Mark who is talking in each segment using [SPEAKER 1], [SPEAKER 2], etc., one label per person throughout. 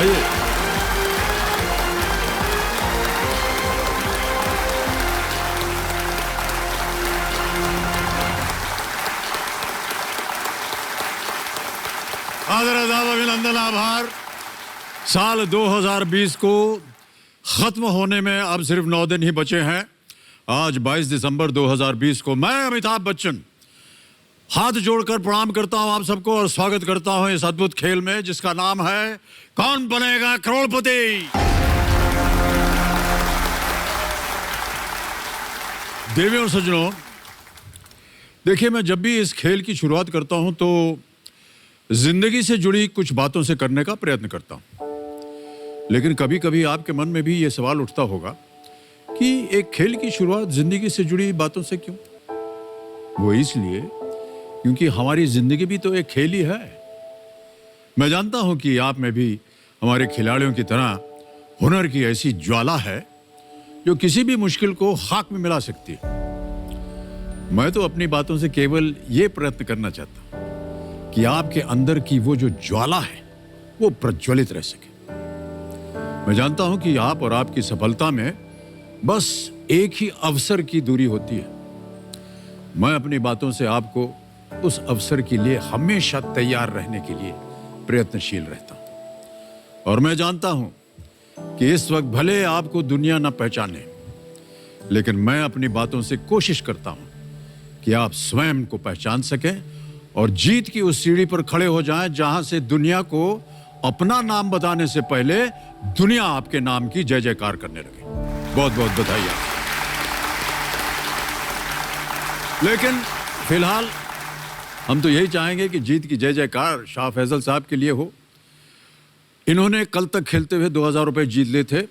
[SPEAKER 1] आइए। आदर अदाब अभिनंदन आभार। साल 2020 को खत्म होने में अब सिर्फ 9 दिन ही बचे हैं। आज 22 दिसंबर 2020 को मैं अमिताभ बच्चन हाथ जोड़कर प्रणाम करता हूं आप सबको और स्वागत करता हूं इस अद्भुत खेल में जिसका नाम है कौन बनेगा करोड़पति। देवियों और सज्जनों, देखिए, मैं जब भी इस खेल की शुरुआत करता हूं तो जिंदगी से जुड़ी कुछ बातों से करने का प्रयत्न करता हूं, लेकिन कभी कभी आपके मन में भी ये सवाल उठता होगा कि एक खेल की शुरुआत जिंदगी से जुड़ी बातों से क्यों? वो इसलिए क्योंकि हमारी जिंदगी भी तो एक खेल ही है। मैं जानता हूं कि आप में भी हमारे खिलाड़ियों की तरह हुनर की ऐसी ज्वाला है जो किसी भी मुश्किल को खाक में मिला सकती है। मैं तो अपनी बातों से केवल ये प्रयत्न करना चाहता हूं कि आपके अंदर की वो जो ज्वाला है वो प्रज्वलित रह सके। मैं जानता हूं कि आप और आपकी सफलता में बस एक ही अवसर की दूरी होती है। मैं अपनी बातों से आपको उस अवसर के लिए हमेशा तैयार रहने के लिए प्रयत्नशील रहता हूं। और मैं जानता हूं कि इस वक्त भले आपको दुनिया न पहचाने, लेकिन मैं अपनी बातों से कोशिश करता हूं कि आप स्वयं को पहचान सकें और जीत की उस सीढ़ी पर खड़े हो जाएं जहां से दुनिया को अपना नाम बताने से पहले दुनिया आपके नाम की जय जयकार करने लगे। बहुत बहुत बधाई आपको। लेकिन फिलहाल हम तो यही चाहेंगे कि जीत की जय जयकार शाह फैसल साहब के लिए हो। इन्होंने कल तक खेलते हुए 2000 रुपए जीत लिए थे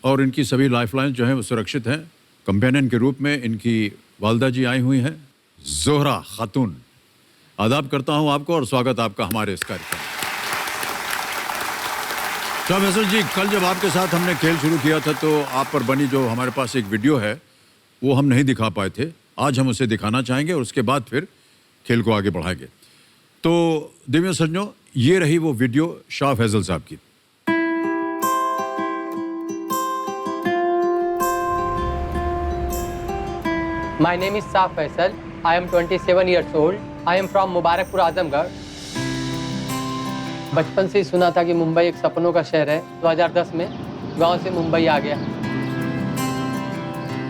[SPEAKER 1] और इनकी सभी लाइफलाइन जो हैं वो सुरक्षित हैं। कंपेनियन के रूप में इनकी वालदा जी आई हुई हैं, जोहरा खातून। आदाब करता हूं आपको और स्वागत आपका हमारे इस कार्यक्रम में। शाह फैसल जी, कल जब आपके साथ हमने खेल शुरू किया था तो आप पर बनी जो हमारे पास एक वीडियो है वो हम नहीं दिखा पाए थे। आज हम उसे दिखाना चाहेंगे और उसके बाद फिर खेल को आगे बढ़ाएंगे। तो देवियों सज्जनों, ये रही वो वीडियो शाह फैसल साहब की।
[SPEAKER 2] My name is Shah Faisal. I am 27 years old. I am from Mubarakpur Azamgarh. बचपन से ही सुना था कि मुंबई एक सपनों का शहर है। 2010 में गांव से मुंबई आ गया।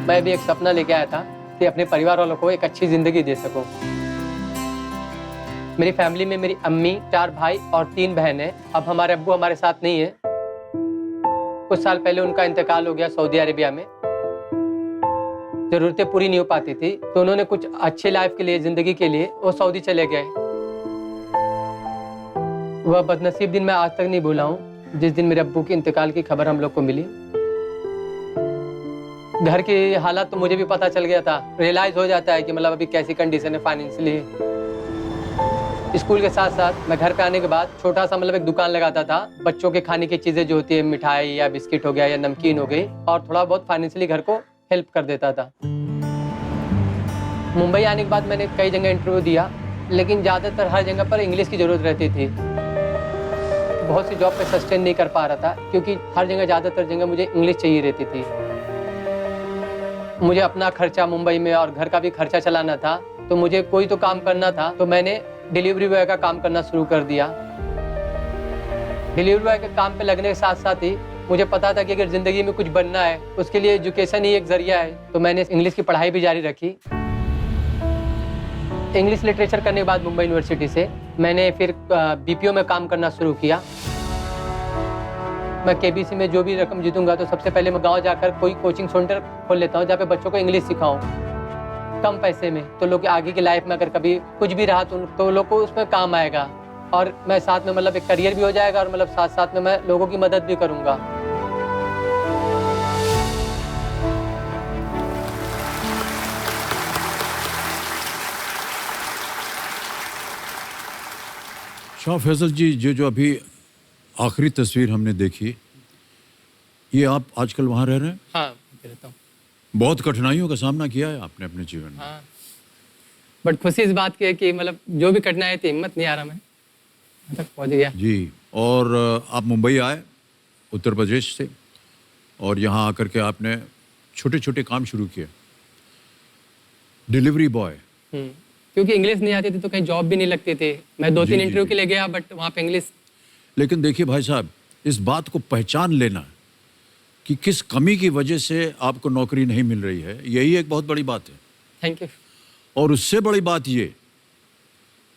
[SPEAKER 2] मैं भी एक सपना लेके आया था कि अपने परिवार वालों को एक अच्छी जिंदगी दे सकूं। मेरी फैमिली में मेरी अम्मी, 4 भाई और 3 बहनें। अब हमारे अब्बू हमारे साथ नहीं है। कुछ साल पहले उनका इंतकाल हो गया सऊदी अरेबिया में। जरूरतें पूरी नहीं हो पाती थी तो उन्होंने कुछ अच्छे लाइफ के लिए, जिंदगी के लिए वो सऊदी चले गए। वह बदनसीब दिन मैं आज तक नहीं भूला हूँ जिस दिन मेरे अब्बू के इंतकाल की खबर हम लोग को मिली। घर की हालत तो मुझे भी पता चल गया था। रियलाइज हो जाता है कि मतलब अभी कैसी कंडीशन है फाइनेंशियली। स्कूल के साथ साथ मैं घर पे आने के बाद छोटा सा मतलब एक दुकान लगाता था। बच्चों के खाने की चीजें जो होती है, मिठाई या बिस्किट हो गया या नमकीन हो गई, और थोड़ा बहुत फाइनेंशियली घर को हेल्प कर देता था। मुंबई आने के बाद मैंने कई जगह इंटरव्यू दिया, लेकिन ज़्यादातर हर जगह पर इंग्लिश की ज़रूरत रहती थी। बहुत सी जॉब पे सस्टेन नहीं कर पा रहा था क्योंकि हर जगह, ज़्यादातर जगह मुझे इंग्लिश चाहिए रहती थी। मुझे अपना खर्चा मुंबई में और घर का भी खर्चा चलाना था, तो मुझे कोई तो काम करना था। तो मैंने डिलीवरी बॉय का काम करना शुरू कर दिया। डिलीवरी बॉय के काम पे लगने के साथ साथ ही मुझे पता था कि अगर ज़िंदगी में कुछ बनना है उसके लिए एजुकेशन ही एक जरिया है। तो मैंने इंग्लिश की पढ़ाई भी जारी रखी। इंग्लिश लिटरेचर करने के बाद मुंबई यूनिवर्सिटी से मैंने फिर बीपीओ में काम करना शुरू किया। मैं केबीसी में जो भी रकम जीतूंगा तो सबसे पहले मैं गांव जाकर कोई कोचिंग सेंटर खोल लेता हूं जहाँ पे बच्चों को इंग्लिश सिखाऊं कम पैसे में। तो लोग आगे की लाइफ में अगर कभी कुछ भी रहा तो लोग को उसमें काम आएगा और मैं साथ में मतलब एक करियर भी हो जाएगा और मतलब साथ साथ में मैं लोगों की मदद भी करूँगा।
[SPEAKER 1] शाह फैसल जी, जो अभी आखिरी तस्वीर हमने देखी, ये आप आजकल वहाँ रह रहे हैं?
[SPEAKER 2] हाँ, रहता हूँ।
[SPEAKER 1] बहुत कठिनाइयों का सामना किया है आपने अपने जीवन में।
[SPEAKER 2] हाँ, बट खुशी इस बात की है कि मतलब जो भी कठिनाई थी, हिम्मत नहीं आ रहा मैं तक पहुँच गया।
[SPEAKER 1] जी, और आप मुंबई आए उत्तर प्रदेश से, और यहाँ आकर के आपने छोटे छोटे काम शुरू किए, डिलीवरी बॉय।
[SPEAKER 2] क्योंकि इंग्लिश नहीं आती थी तो कहीं जॉब भी नहीं लगती थी। मैं 2-3
[SPEAKER 1] जी,
[SPEAKER 2] इंटरव्यू
[SPEAKER 1] जी।
[SPEAKER 2] के लिए गया, बट वहाँ पे इंग्लिश।
[SPEAKER 1] लेकिन देखिए भाई साहब, इस बात को पहचान लेना कि किस कमी की वजह से आपको नौकरी नहीं मिल रही है, यही एक बहुत बड़ी बात है।
[SPEAKER 2] Thank you.
[SPEAKER 1] और उससे बड़ी बात ये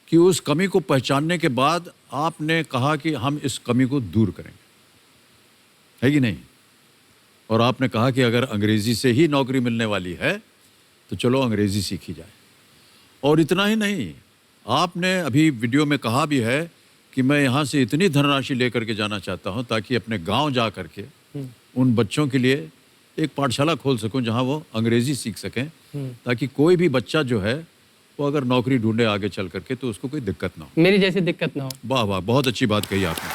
[SPEAKER 1] कि उस कमी को पहचानने के बाद आपने कहा कि हम इस कमी को दूर करेंगे, है कि नहीं? और आपने कहा कि अगर अंग्रेजी से ही नौकरी मिलने वाली है तो चलो अंग्रेजी सीखी जाए। और इतना ही नहीं, आपने अभी वीडियो में कहा भी है कि मैं यहाँ से इतनी धनराशि लेकर के जाना चाहता हूँ ताकि अपने गांव जा कर के उन बच्चों के लिए एक पाठशाला खोल सकूं जहाँ वो अंग्रेजी सीख सकें, ताकि कोई भी बच्चा जो है वो अगर नौकरी ढूंढे आगे चल करके तो उसको कोई दिक्कत ना हो।
[SPEAKER 2] मेरी जैसी दिक्कत ना हो।
[SPEAKER 1] वाह वाह, बहुत अच्छी बात कही आपने।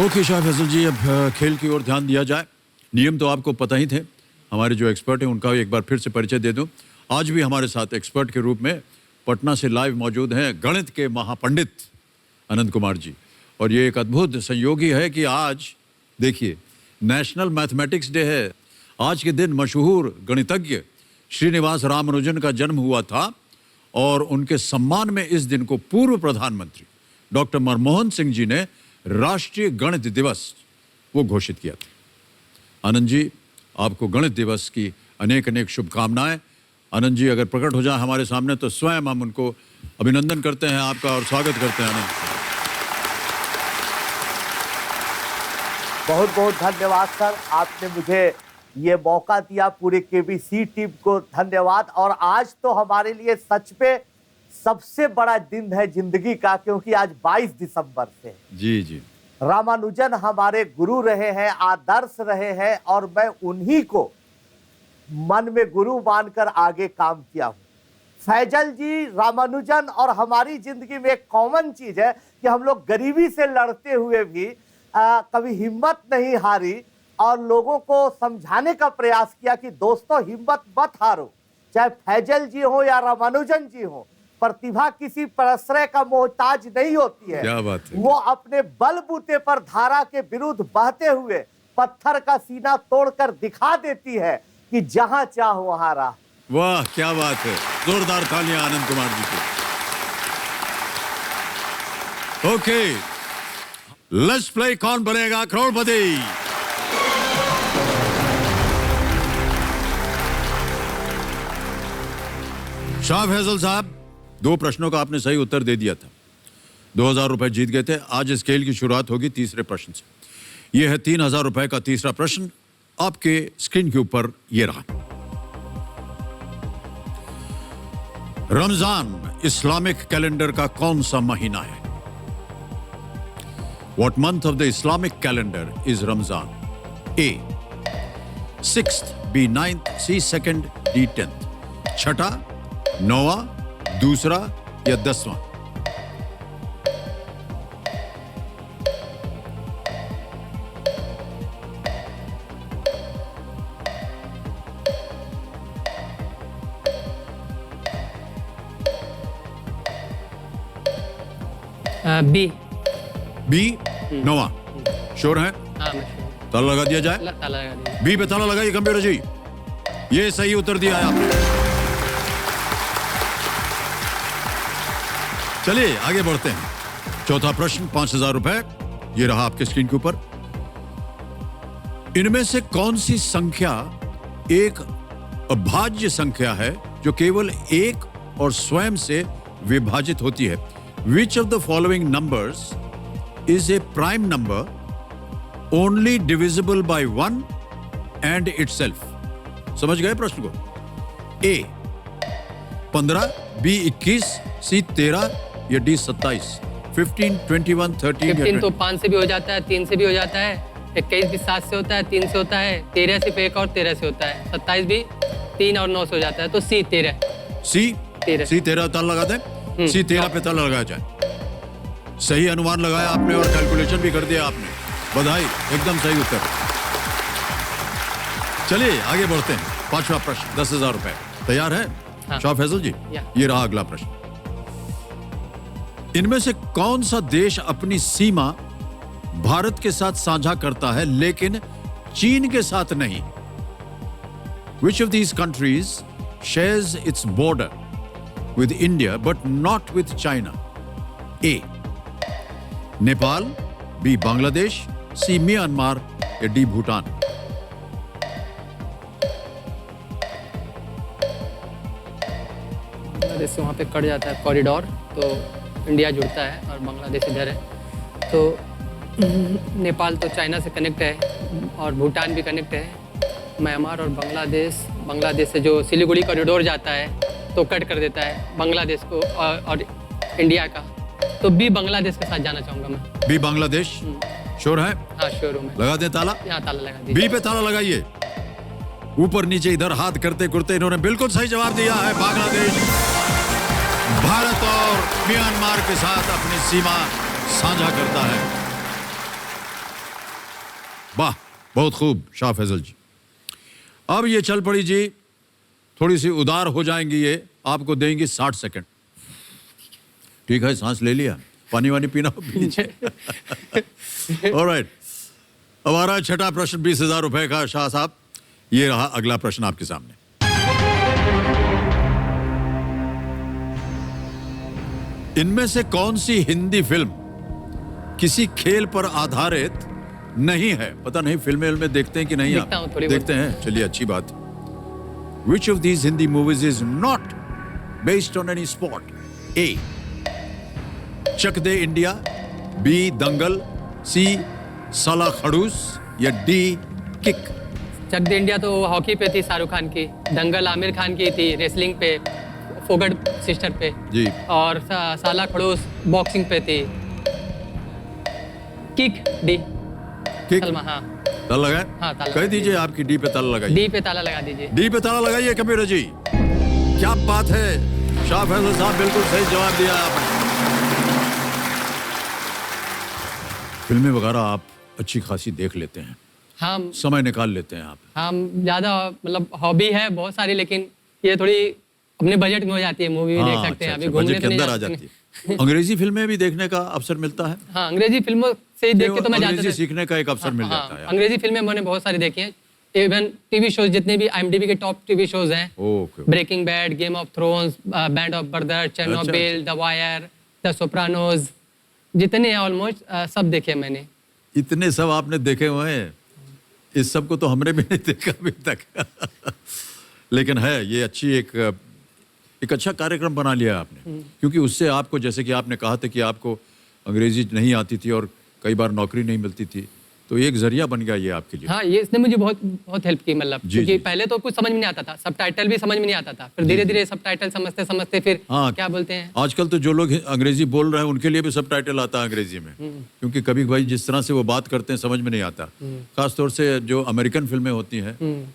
[SPEAKER 1] ओके शाह फैसल जी, अब खेल की ओर ध्यान दिया जाए। नियम तो आपको पता ही थे। हमारे जो एक्सपर्ट हैं उनका एक बार फिर से परिचय दे दूं। आज भी हमारे साथ एक्सपर्ट के रूप में पटना से लाइव मौजूद हैं गणित के महापंडित अनंत कुमार जी। और ये एक अद्भुत संयोग ही है कि आज देखिए नेशनल मैथमेटिक्स डे है। आज के दिन मशहूर गणितज्ञ श्रीनिवास रामानुजन का जन्म हुआ था और उनके सम्मान में इस दिन को पूर्व प्रधानमंत्री डॉक्टर मनमोहन सिंह जी ने राष्ट्रीय गणित दिवस वो घोषित किया था। आनंद जी, आपको गणित दिवस की अनेक अनेक शुभकामनाएं। आनंद जी अगर प्रकट हो जाए हमारे सामने तो स्वयं हम उनको अभिनंदन करते हैं आपका और स्वागत करते हैं। आनंद,
[SPEAKER 3] बहुत बहुत धन्यवाद सर, आपने मुझे ये मौका दिया। पूरे केबीसी टीम को धन्यवाद। और आज तो हमारे लिए सच में सबसे बड़ा दिन है जिंदगी का, क्योंकि आज 22 दिसंबर से
[SPEAKER 1] जी जी
[SPEAKER 3] रामानुजन हमारे गुरु रहे हैं, आदर्श रहे हैं, और मैं उन्हीं को मन में गुरु मानकर आगे काम किया हूँ। फैजल जी, रामानुजन और हमारी जिंदगी में एक कॉमन चीज है कि हम लोग गरीबी से लड़ते हुए भी कभी हिम्मत नहीं हारी और लोगों को समझाने का प्रयास किया कि दोस्तों हिम्मत मत हारो। चाहे फैजल जी हो या रामानुजन जी हो, प्रतिभा किसी प्रश्रय का मोहताज नहीं होती है।
[SPEAKER 1] क्या बात है।
[SPEAKER 3] वो अपने बलबूते पर धारा के विरुद्ध बहते हुए पत्थर का सीना तोड़कर दिखा देती है कि जहां चाहो वहां राह।
[SPEAKER 1] वाह क्या बात है, जोरदार तालियां आनंद कुमार जी की। Okay, let's play Kaun Banega करोड़पति। शाह फैसल साहब, 2 प्रश्नों का आपने सही उत्तर दे दिया था, 2000 रुपए जीत गए थे। आज इस खेल की शुरुआत होगी तीसरे प्रश्न से। यह है 3000 रुपए का तीसरा प्रश्न। आपके स्क्रीन के ऊपर यह रहा। रमजान इस्लामिक कैलेंडर का कौन सा महीना है? What month of the Islamic calendar is Ramzan? A. 6th, B. 9th, C. 2nd, D. 10th. छठा, नौवां, दूसरा या 10वां?
[SPEAKER 2] बी।
[SPEAKER 1] बी, नौवां। श्योर है?
[SPEAKER 2] हाँ, मैं sure
[SPEAKER 1] ताला लगा दिया जाए।
[SPEAKER 2] हूँ। ताला लगा दीजिए।
[SPEAKER 1] बी पे ताला लगाइए कंप्यूटर जी। ये सही उत्तर दिया है आपने। चलिए आगे बढ़ते हैं। चौथा प्रश्न, 5000 रुपए, ये रहा आपके स्क्रीन के ऊपर। इनमें से कौन सी संख्या एक अभाज्य संख्या है जो केवल एक और स्वयं से विभाजित होती है? Which of the following numbers is a prime number only divisible by 1 and itself? समझ गए प्रश्न को? A 15, B 21, C 13 या D 27? 15, 21, 13 या
[SPEAKER 2] 15 तो
[SPEAKER 1] 20?
[SPEAKER 2] 5 से भी हो जाता है, 3 से भी हो जाता है, 21 भी 7 से होता है, 3 से होता है, 13 सिर्फ 1 और 13 से होता है, 27 भी 3 और 9 से हो जाता है, तो C 13।
[SPEAKER 1] C
[SPEAKER 2] 13।
[SPEAKER 1] C 13 ताला लगा दें। C 13 पे ताला लगाया जाए। सही अनुमान लगाया आपने और कैलकुलेशन भी कर दिया आपने। बधाई, एकदम सही उत्तर। चलिए आगे बढ़ते हैं। 5वां प्रश्न, 10,000 रुपए। तैयार है
[SPEAKER 2] हाँ।
[SPEAKER 1] शाह फैसल जी?
[SPEAKER 2] या।
[SPEAKER 1] ये रहा अगला प्रश्न। इनमें से कौन सा देश अपनी सीमा भारत के साथ साझा करता है लेकिन चीन के साथ नहीं? Which of these countries shares its border with India but not with China? A. Nepal, B. Bangladesh, C. Myanmar, या D. Bhutan?
[SPEAKER 2] बांग्लादेश से वहाँ पे कट जाता है कॉरिडोर, तो इंडिया जुड़ता है और बांग्लादेश इधर है। तो नेपाल तो चाइना से कनेक्ट है और भूटान भी कनेक्ट है। म्यांमार और बांग्लादेश से जो सिलीगुड़ी कॉरिडोर जाता है तो कट कर देता है बांग्लादेश को और इंडिया का। तो बी बांग्लादेश के साथ जाना चाहूँगा मैं।
[SPEAKER 1] बी बांग्लादेश? श्योर है?
[SPEAKER 2] हाँ श्योर हूँ मैं।
[SPEAKER 1] लगा दें ताला?
[SPEAKER 2] यहाँ ताला लगा दीजिए।
[SPEAKER 1] बी पे ताला लगाइए। ऊपर नीचे इधर हाथ करते करते इन्होंने बिल्कुल सही जवाब दिया है। बांग्लादेश भारत और म्यांमार के साथ अपनी सीमा साझा करता है। वाह, बहुत खूब शाह फैजल जी। अब ये चल पड़ी जी, थोड़ी सी उदार हो जाएंगी ये, आपको देंगे 60 सेकंड। ठीक है, सांस ले लिया, पानी वानी पीना हो ऑलराइट। हमारा छठा प्रश्न 20,000 रुपए का। शाह साहब, ये रहा अगला प्रश्न आपके सामने। इनमें से कौन सी हिंदी फिल्म किसी खेल पर आधारित नहीं है? पता नहीं फिल्में देखते हैं कि नहीं?
[SPEAKER 2] देखता हूं,
[SPEAKER 1] आप
[SPEAKER 2] थोड़ी
[SPEAKER 1] देखते हैं, चलिए अच्छी बात। Which of these Hindi movies is not based on any sport? A. Chak De India, B. Dangal, C. Saala Khadoos, या D. Kick?
[SPEAKER 2] Chak De India तो हॉकी पे थी शाहरुख खान की, दंगल आमिर खान की थी रेसलिंग पे, फोगट सिस्टर पे
[SPEAKER 1] जी।
[SPEAKER 2] और साला खड़ूस बॉक्सिंग पे थी। Kick D.
[SPEAKER 1] किक?
[SPEAKER 2] सलमा, हाँ
[SPEAKER 1] ताला लगाए?
[SPEAKER 2] हाँ, ताला
[SPEAKER 1] कह
[SPEAKER 2] लगा
[SPEAKER 1] दीजिए आपकी डी पे ताला लगाइए।
[SPEAKER 2] डी पे ताला लगा दीजिए।
[SPEAKER 1] डी पे ताला लगाइए कबीर जी। क्या बात है, शाह फैजल साहब बिल्कुल सही जवाब दिया आपने। फिल्में वगैरह आप अच्छी खासी देख लेते हैं,
[SPEAKER 2] हम
[SPEAKER 1] समय निकाल लेते हैं आप?
[SPEAKER 2] हम ज़्यादा मतलब हॉबी है बहुत सारी, लेकिन ये थोड़ी अपने बजट में हो जाती है। मूवी भी देख सकते हैं, अभी घूमने
[SPEAKER 1] बजट के
[SPEAKER 2] तो नहीं
[SPEAKER 1] अंदर आ
[SPEAKER 2] जा
[SPEAKER 1] जाती
[SPEAKER 2] सकते।
[SPEAKER 1] है। अंग्रेजी फिल्में भी देखने का अवसर मिलता है?
[SPEAKER 2] हाँ, अंग्रेजी फिल्मों से ही देख के तो मैं जाता
[SPEAKER 1] अंग्रेजी सीखने का एक अवसर मिल जाता है।
[SPEAKER 2] अंग्रेजी फिल्में मैंने बहुत सारी देखी हैं। इवन टीवी शोज जितने भी IMDb के टॉप टीवी शोज हैं,
[SPEAKER 1] okay.
[SPEAKER 2] Breaking Bad, Game of Thrones, Band of Brothers, Chernobyl, The Wire, The Sopranos, जितने हैं ऑलमोस्ट सब देखे मैंने।
[SPEAKER 1] इतने सब आपने देखे हुए हैं? इस सब को तो हमने भी नहीं देखा अभी तक। लेकिन है ये अच्छी एक अच्छा कार्यक्रम बना लिया आपने, क्योंकि उससे आपको, जैसे कि आपने कहा था कि आपको अंग्रेजी नहीं आती थी और कई बार नौकरी नहीं मिलती थी, तो एक जरिया बन गया ये आपके लिए।
[SPEAKER 2] हाँ, ये इसने मुझे बहुत बहुत हेल्प की, मतलब
[SPEAKER 1] जी,
[SPEAKER 2] क्योंकि
[SPEAKER 1] जी।
[SPEAKER 2] पहले तो कुछ समझ में नहीं आता था, सबटाइटल भी समझ में नहीं आता था, फिर धीरे धीरे सबटाइटल समझते समझते फिर
[SPEAKER 1] हाँ,
[SPEAKER 2] क्या बोलते हैं।
[SPEAKER 1] आजकल तो जो लोग अंग्रेजी बोल रहे हैं उनके लिए भी सबटाइटल आता है अंग्रेजी में, क्योंकि कभी भाई जिस तरह से वो बात करते हैं समझ में नहीं आता। खासतौर से जो अमेरिकन फिल्में होती हैं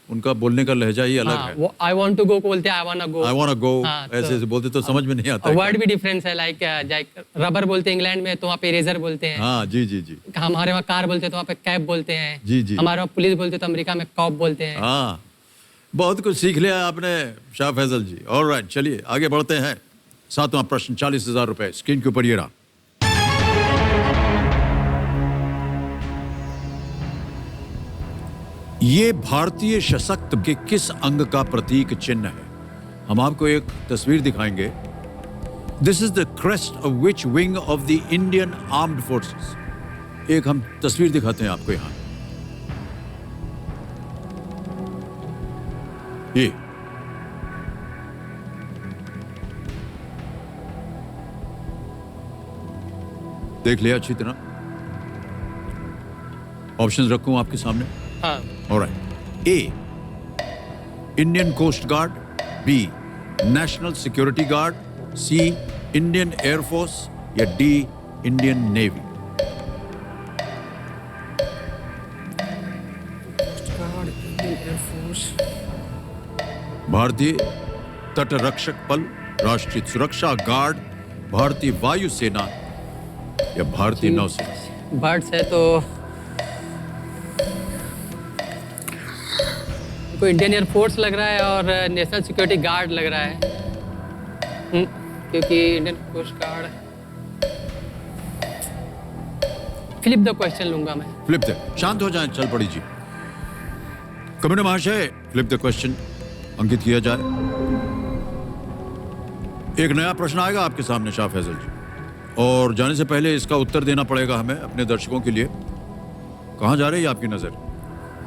[SPEAKER 1] उनका बोलने का लहजा ही अलग
[SPEAKER 2] हाँ,
[SPEAKER 1] है।
[SPEAKER 2] वो आई वांट टू गो को बोलते हैं I want go,
[SPEAKER 1] I want to go,
[SPEAKER 2] हाँ, तो-
[SPEAKER 1] ऐसे बोलते तो समझ में नहीं आता है।
[SPEAKER 2] वर्ड भी डिफरेंस है। लाइक रबर बोलते हैं इंग्लैंड में, तो वहाँ पे इरेजर बोलते हैं।
[SPEAKER 1] हाँ जी जी जी।
[SPEAKER 2] हमारे वहाँ कार बोलते हैं तो वहाँ पे कैब बोलते हैं।
[SPEAKER 1] जी, जी।
[SPEAKER 2] हमारे वहाँ पुलिस बोलते हैं तो अमेरिका में कॉप बोलते हैं।
[SPEAKER 1] हाँ, बहुत कुछ सीख लिया आपने शाह फैजल जी। ऑलराइट, चलिए आगे बढ़ते हैं। सातवां प्रश्न 40,000 रुपए स्क्रीन के ऊपर ये रहा। ये भारतीय सशक्त के किस अंग का प्रतीक चिन्ह है? हम आपको एक तस्वीर दिखाएंगे। This is the crest of which wing of the Indian armed forces? एक हम तस्वीर दिखाते हैं आपको यहां। ये देख लिया अच्छी तरह? ऑप्शंस रखूं आपके सामने?
[SPEAKER 2] हाँ,
[SPEAKER 1] alright. A, Indian coast guard, B, national security guard, C, Indian air force, या डी, इंडियन नेवी? भारतीय तट रक्षक बल, राष्ट्रीय सुरक्षा गार्ड, भारतीय वायुसेना, या भारतीय नौसेना?
[SPEAKER 2] बर्ड्स है तो कोई इंडियन एयरफोर्स लग रहा है और नेशनल सिक्योरिटी गार्ड लग रहा है। क्योंकि Indian coast Guard flip the question लूंगा मैं।
[SPEAKER 1] फ्लिप द, शांत हो जाएं, चल पड़ी जी। कमेंट महाशय, फ्लिप द क्वेश्चन अंकित किया जाए। एक नया प्रश्न आएगा आपके सामने शाह फैजल जी, और जाने से पहले इसका उत्तर देना पड़ेगा हमें अपने दर्शकों के लिए। कहाँ जा रही है आपकी नजर?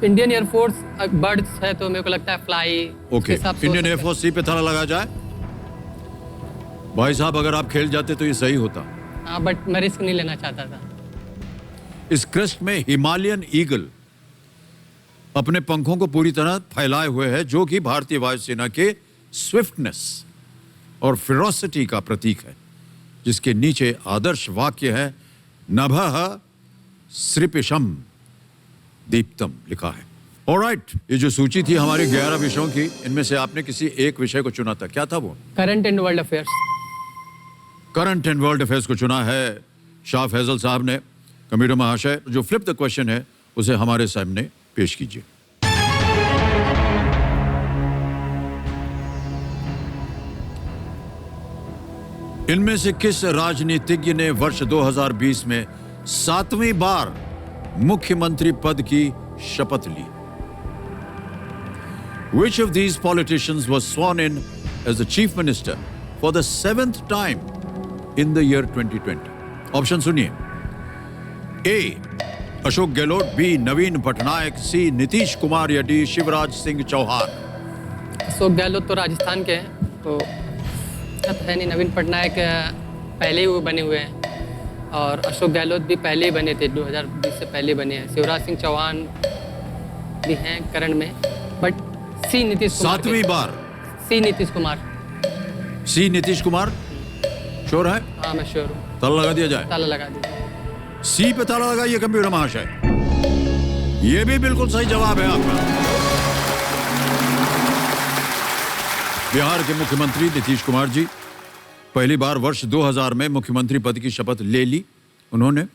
[SPEAKER 2] इंडियन एयरफोर्स बर्ड्स है तो मेरे को लगता है फ्लाई।
[SPEAKER 1] ओके, इंडियन एयरफोर्स सी पे ताला लगा जाए। भाई साहब, अगर आप खेल जाते तो ये सही होता।
[SPEAKER 2] हाँ, बट मैं रिस्क नहीं लेना चाहता था।
[SPEAKER 1] इस क्रेस्ट में हिमालयन ईगल अपने पंखों को पूरी तरह फैलाए हुए है, जो कि भारतीय वायुसेना के स्विफ्टनेस और फेरोसिटी का प्रतीक है, जिसके नीचे आदर्श वाक्य है नभः सृपिशम दीप्तम लिखा है। ऑलराइट, ये जो सूची थी हमारे 11 विषयों की, इनमें से आपने किसी एक विषय को चुना था, क्या था वो?
[SPEAKER 2] Current and world affairs.
[SPEAKER 1] Current and world affairs को चुना है शाह फैजल साहब ने। कंप्यूटर महाशय, जो फ्लिप द क्वेश्चन है उसे हमारे सामने पेश कीजिए। इनमें से किस राजनीतिज्ञ ने वर्ष 2020 में 7वीं बार मुख्यमंत्री पद की शपथ ली? Which of these politicians was sworn in as the chief minister for the 7th time in the year 2020? Option सुनिए। ए अशोक गहलोत, बी नवीन पटनायक, सी नीतीश कुमार या डी शिवराज सिंह चौहान।
[SPEAKER 2] अशोक गहलोत तो राजस्थान के हैं, तो है नहीं। नवीन पटनायक पहले ही वो बने हुए हैं, और अशोक गहलोत भी पहले ही बने थे, 2020 से पहले बने हैं। शिवराज सिंह चौहान भी हैं करंट में, बट सी नीतीश कुमार।
[SPEAKER 1] 7वीं बार
[SPEAKER 2] C Nitish Kumar.
[SPEAKER 1] C Nitish Kumar sure है?
[SPEAKER 2] हाँ, मैं श्योर हूँ।
[SPEAKER 1] ताला लगा दिया जाए।
[SPEAKER 2] ताला लगा दीजिए।
[SPEAKER 1] सी पे ताला लगाइए कंप्यूटर महाशय। यह भी बिल्कुल सही जवाब है आपका। बिहार के मुख्यमंत्री नीतीश कुमार जी पहली बार वर्ष 2000 में मुख्यमंत्री पद की शपथ ले ली उन्होंने।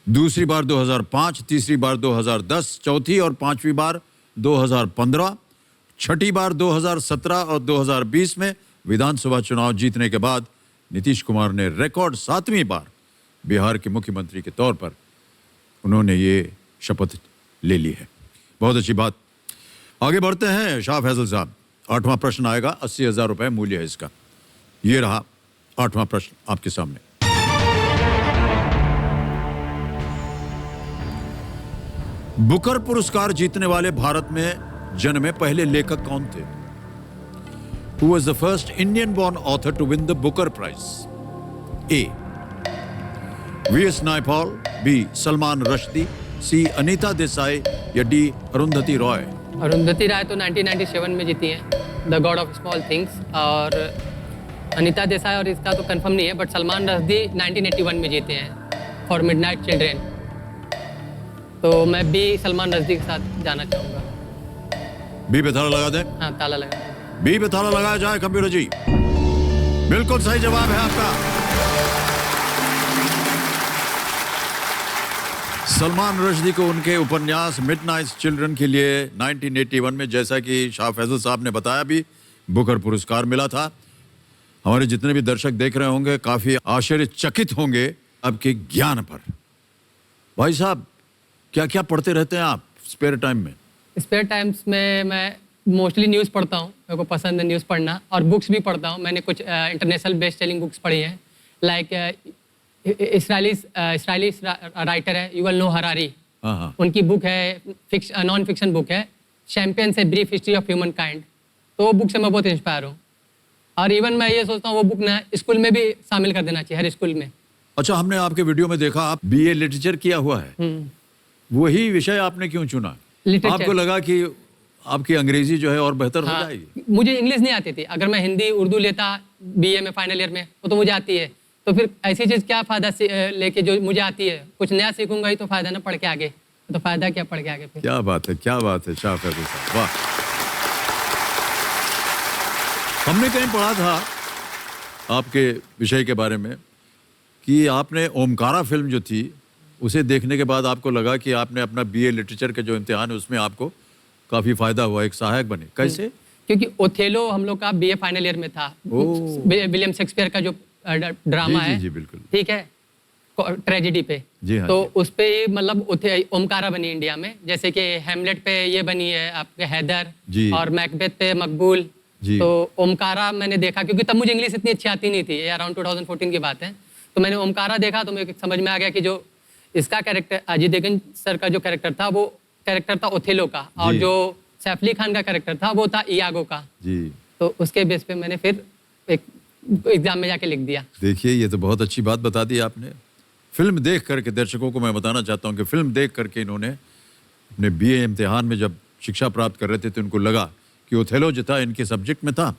[SPEAKER 1] दूसरी बार 2005, तीसरी बार 2010, चौथी और पांचवी बार 2015, छठी बार 2017 और 2020 में विधानसभा चुनाव जीतने के बाद नीतीश कुमार ने रिकॉर्ड 7वीं बार बिहार के मुख्यमंत्री के तौर पर उन्होंने ये शपथ ले ली है। बहुत अच्छी बात। आगे बढ़ते हैं शाह फैजल साहब। 8वां प्रश्न आएगा, 80,000 रुपए मूल्य है इसका। ये रहा 8वां प्रश्न आपके सामने। बुकर पुरस्कार जीतने वाले भारत में जन्मे पहले लेखक कौन थे? Who was the first Indian born author to win the Booker Prize? A. V.S. Naipaul, B. Salman Rushdie, C. Anita Desai या D. अरुंधति रॉय?
[SPEAKER 2] अरुंधति राय तो 1997 में जीती हैं, the God of small things, और अनीता देसाई और इसका तो कंफर्म नहीं है, बट सलमान रश्दी 1981 में जीते हैं फॉर मिडनाइट चिल्ड्रेन। तो मैं बी सलमान रश्दी के साथ जाना चाहूँगा।
[SPEAKER 1] बी पे ताला लगा दें?
[SPEAKER 2] हाँ, ताला लगा।
[SPEAKER 1] बी पे ताला लगाया जाए कंप्यूटर जी। बिल्कुल सही जवाब है आपका। सलमान रश्दी को उनके उपन्यास मिडनाइट चिल्ड्रन के लिए 1981 में, जैसा कि शाह फैजल साहब ने बताया, भी बुकर पुरस्कार मिला था। हमारे जितने भी दर्शक देख रहे होंगे काफी आश्चर्यचकित होंगे आपके ज्ञान पर। भाई साहब, क्या क्या पढ़ते रहते हैं आप स्पेयर टाइम में?
[SPEAKER 2] स्पेयर टाइम्स में मैं मोस्टली न्यूज़ पढ़ता हूँ, मेरे को पसंद है न्यूज़ पढ़ना, और बुक्स भी पढ़ता हूँ। मैंने कुछ इंटरनेशनल बेस्ट सेलिंग बुक्स पढ़ी हैं, लाइक इसराइली राइटर है युवल नोह हरारी।
[SPEAKER 1] हाँ।
[SPEAKER 2] उनकी बुक है, नॉन फिक्शन बुक है, champions a brief history of human kind. तो वो बुक से मैं बहुत इंस्पायर हूँ, और इवन मैं ये सोचता हूँ वो बुक ना स्कूल में भी शामिल कर देना चाहिए, हर स्कूल में।
[SPEAKER 1] अच्छा, हमने आपके वीडियो में देखा आप बीए लिटरेचर किया हुआ है, वही विषय आपने क्यों चुना?
[SPEAKER 2] लिटरेचर।
[SPEAKER 1] आपको लगा कि आपकी अंग्रेजी जो है और बेहतर हो
[SPEAKER 2] हाँ,
[SPEAKER 1] जाएगी?
[SPEAKER 2] मुझे इंग्लिश नहीं आती थी। अगर मैं हिंदी उर्दू लेता बीए में फाइनल ईयर में, वो तो मुझे आती है, तो फिर ऐसी चीज़ क्या फ़ायदा लेके जो मुझे आती है, कुछ नया सीखूंगा ही तो फ़ायदा ना पढ़ के आगे, तो फ़ायदा क्या पढ़ के आगे फिर।
[SPEAKER 1] क्या बात है, क्या बात है शाह फैजल साहब, वाह। हमने कहीं पढ़ा था आपके विषय के बारे में कि आपने ओमकारा फिल्म जो थी उसे देखने के बाद आपको लगा कि आपने अपना बीए लिटरेचर के जो इम्तिहान है उसमें आपको काफ़ी फायदा हुआ, एक सहायक बने। कैसे?
[SPEAKER 2] क्योंकि ओथेलो हम लोग का बीए फाइनल ईयर में था, विलियम शेक्सपियर का जो ड्रामा है।
[SPEAKER 1] जी बिल्कुल।
[SPEAKER 2] ठीक है, ट्रेजेडी पे।
[SPEAKER 1] जी हाँ,
[SPEAKER 2] तो
[SPEAKER 1] जी।
[SPEAKER 2] उस पे ही मतलब ओमकारा बनी इंडिया में, जैसे कि हेमलेट पे ये बनी है आपके हैदर,
[SPEAKER 1] जी।
[SPEAKER 2] और मैकबेथ पे मकबूल।
[SPEAKER 1] जी।
[SPEAKER 2] तो ओमकारा मैंने देखा, क्योंकि तब मुझे इंग्लिश इतनी अच्छी आती नहीं थी, ये अराउंड 2014 की बात है। तो मैंने ओमकारा देखा तो मुझे समझ में आ गया कि जो इसका कैरेक्टर अजय देवगन सर का जो कैरेक्टर था वो कैरेक्टर था ओथेलो का, और
[SPEAKER 1] जी।
[SPEAKER 2] जो सैफ अली खान का कैरेक्टर था वो था इयागो का।
[SPEAKER 1] जी।
[SPEAKER 2] तो उसके बेस पे मैंने फिर एक एग्जाम में जाके लिख दिया।
[SPEAKER 1] देखिए, ये तो बहुत अच्छी बात बता दी आपने। फिल्म देख करके दर्शकों को मैं बताना चाहता हूँ कि फिल्म देख करके इन्होंने अपने बीए इम्तिहान में जब शिक्षा प्राप्त कर रहे थे तो इनको लगा कि ओथेलो जो था इनके सब्जेक्ट में था,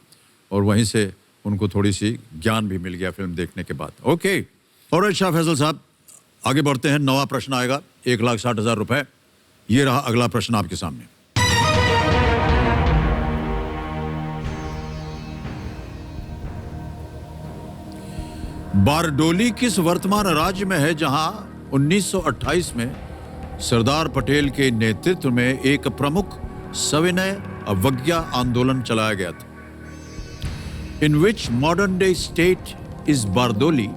[SPEAKER 1] और वहीं से उनको थोड़ी सी ज्ञान भी मिल गया फिल्म देखने के बाद। ओके, और शाह फैसल साहब, आगे बढ़ते हैं। 9वां प्रश्न आएगा, 1,60,000 रुपए। ये रहा अगला प्रश्न आपके सामने। बारडोली किस वर्तमान राज्य में है जहां 1928 में सरदार पटेल के नेतृत्व में एक प्रमुख सविनय अवज्ञा आंदोलन चलाया गया था? In which modern day state is Bardoli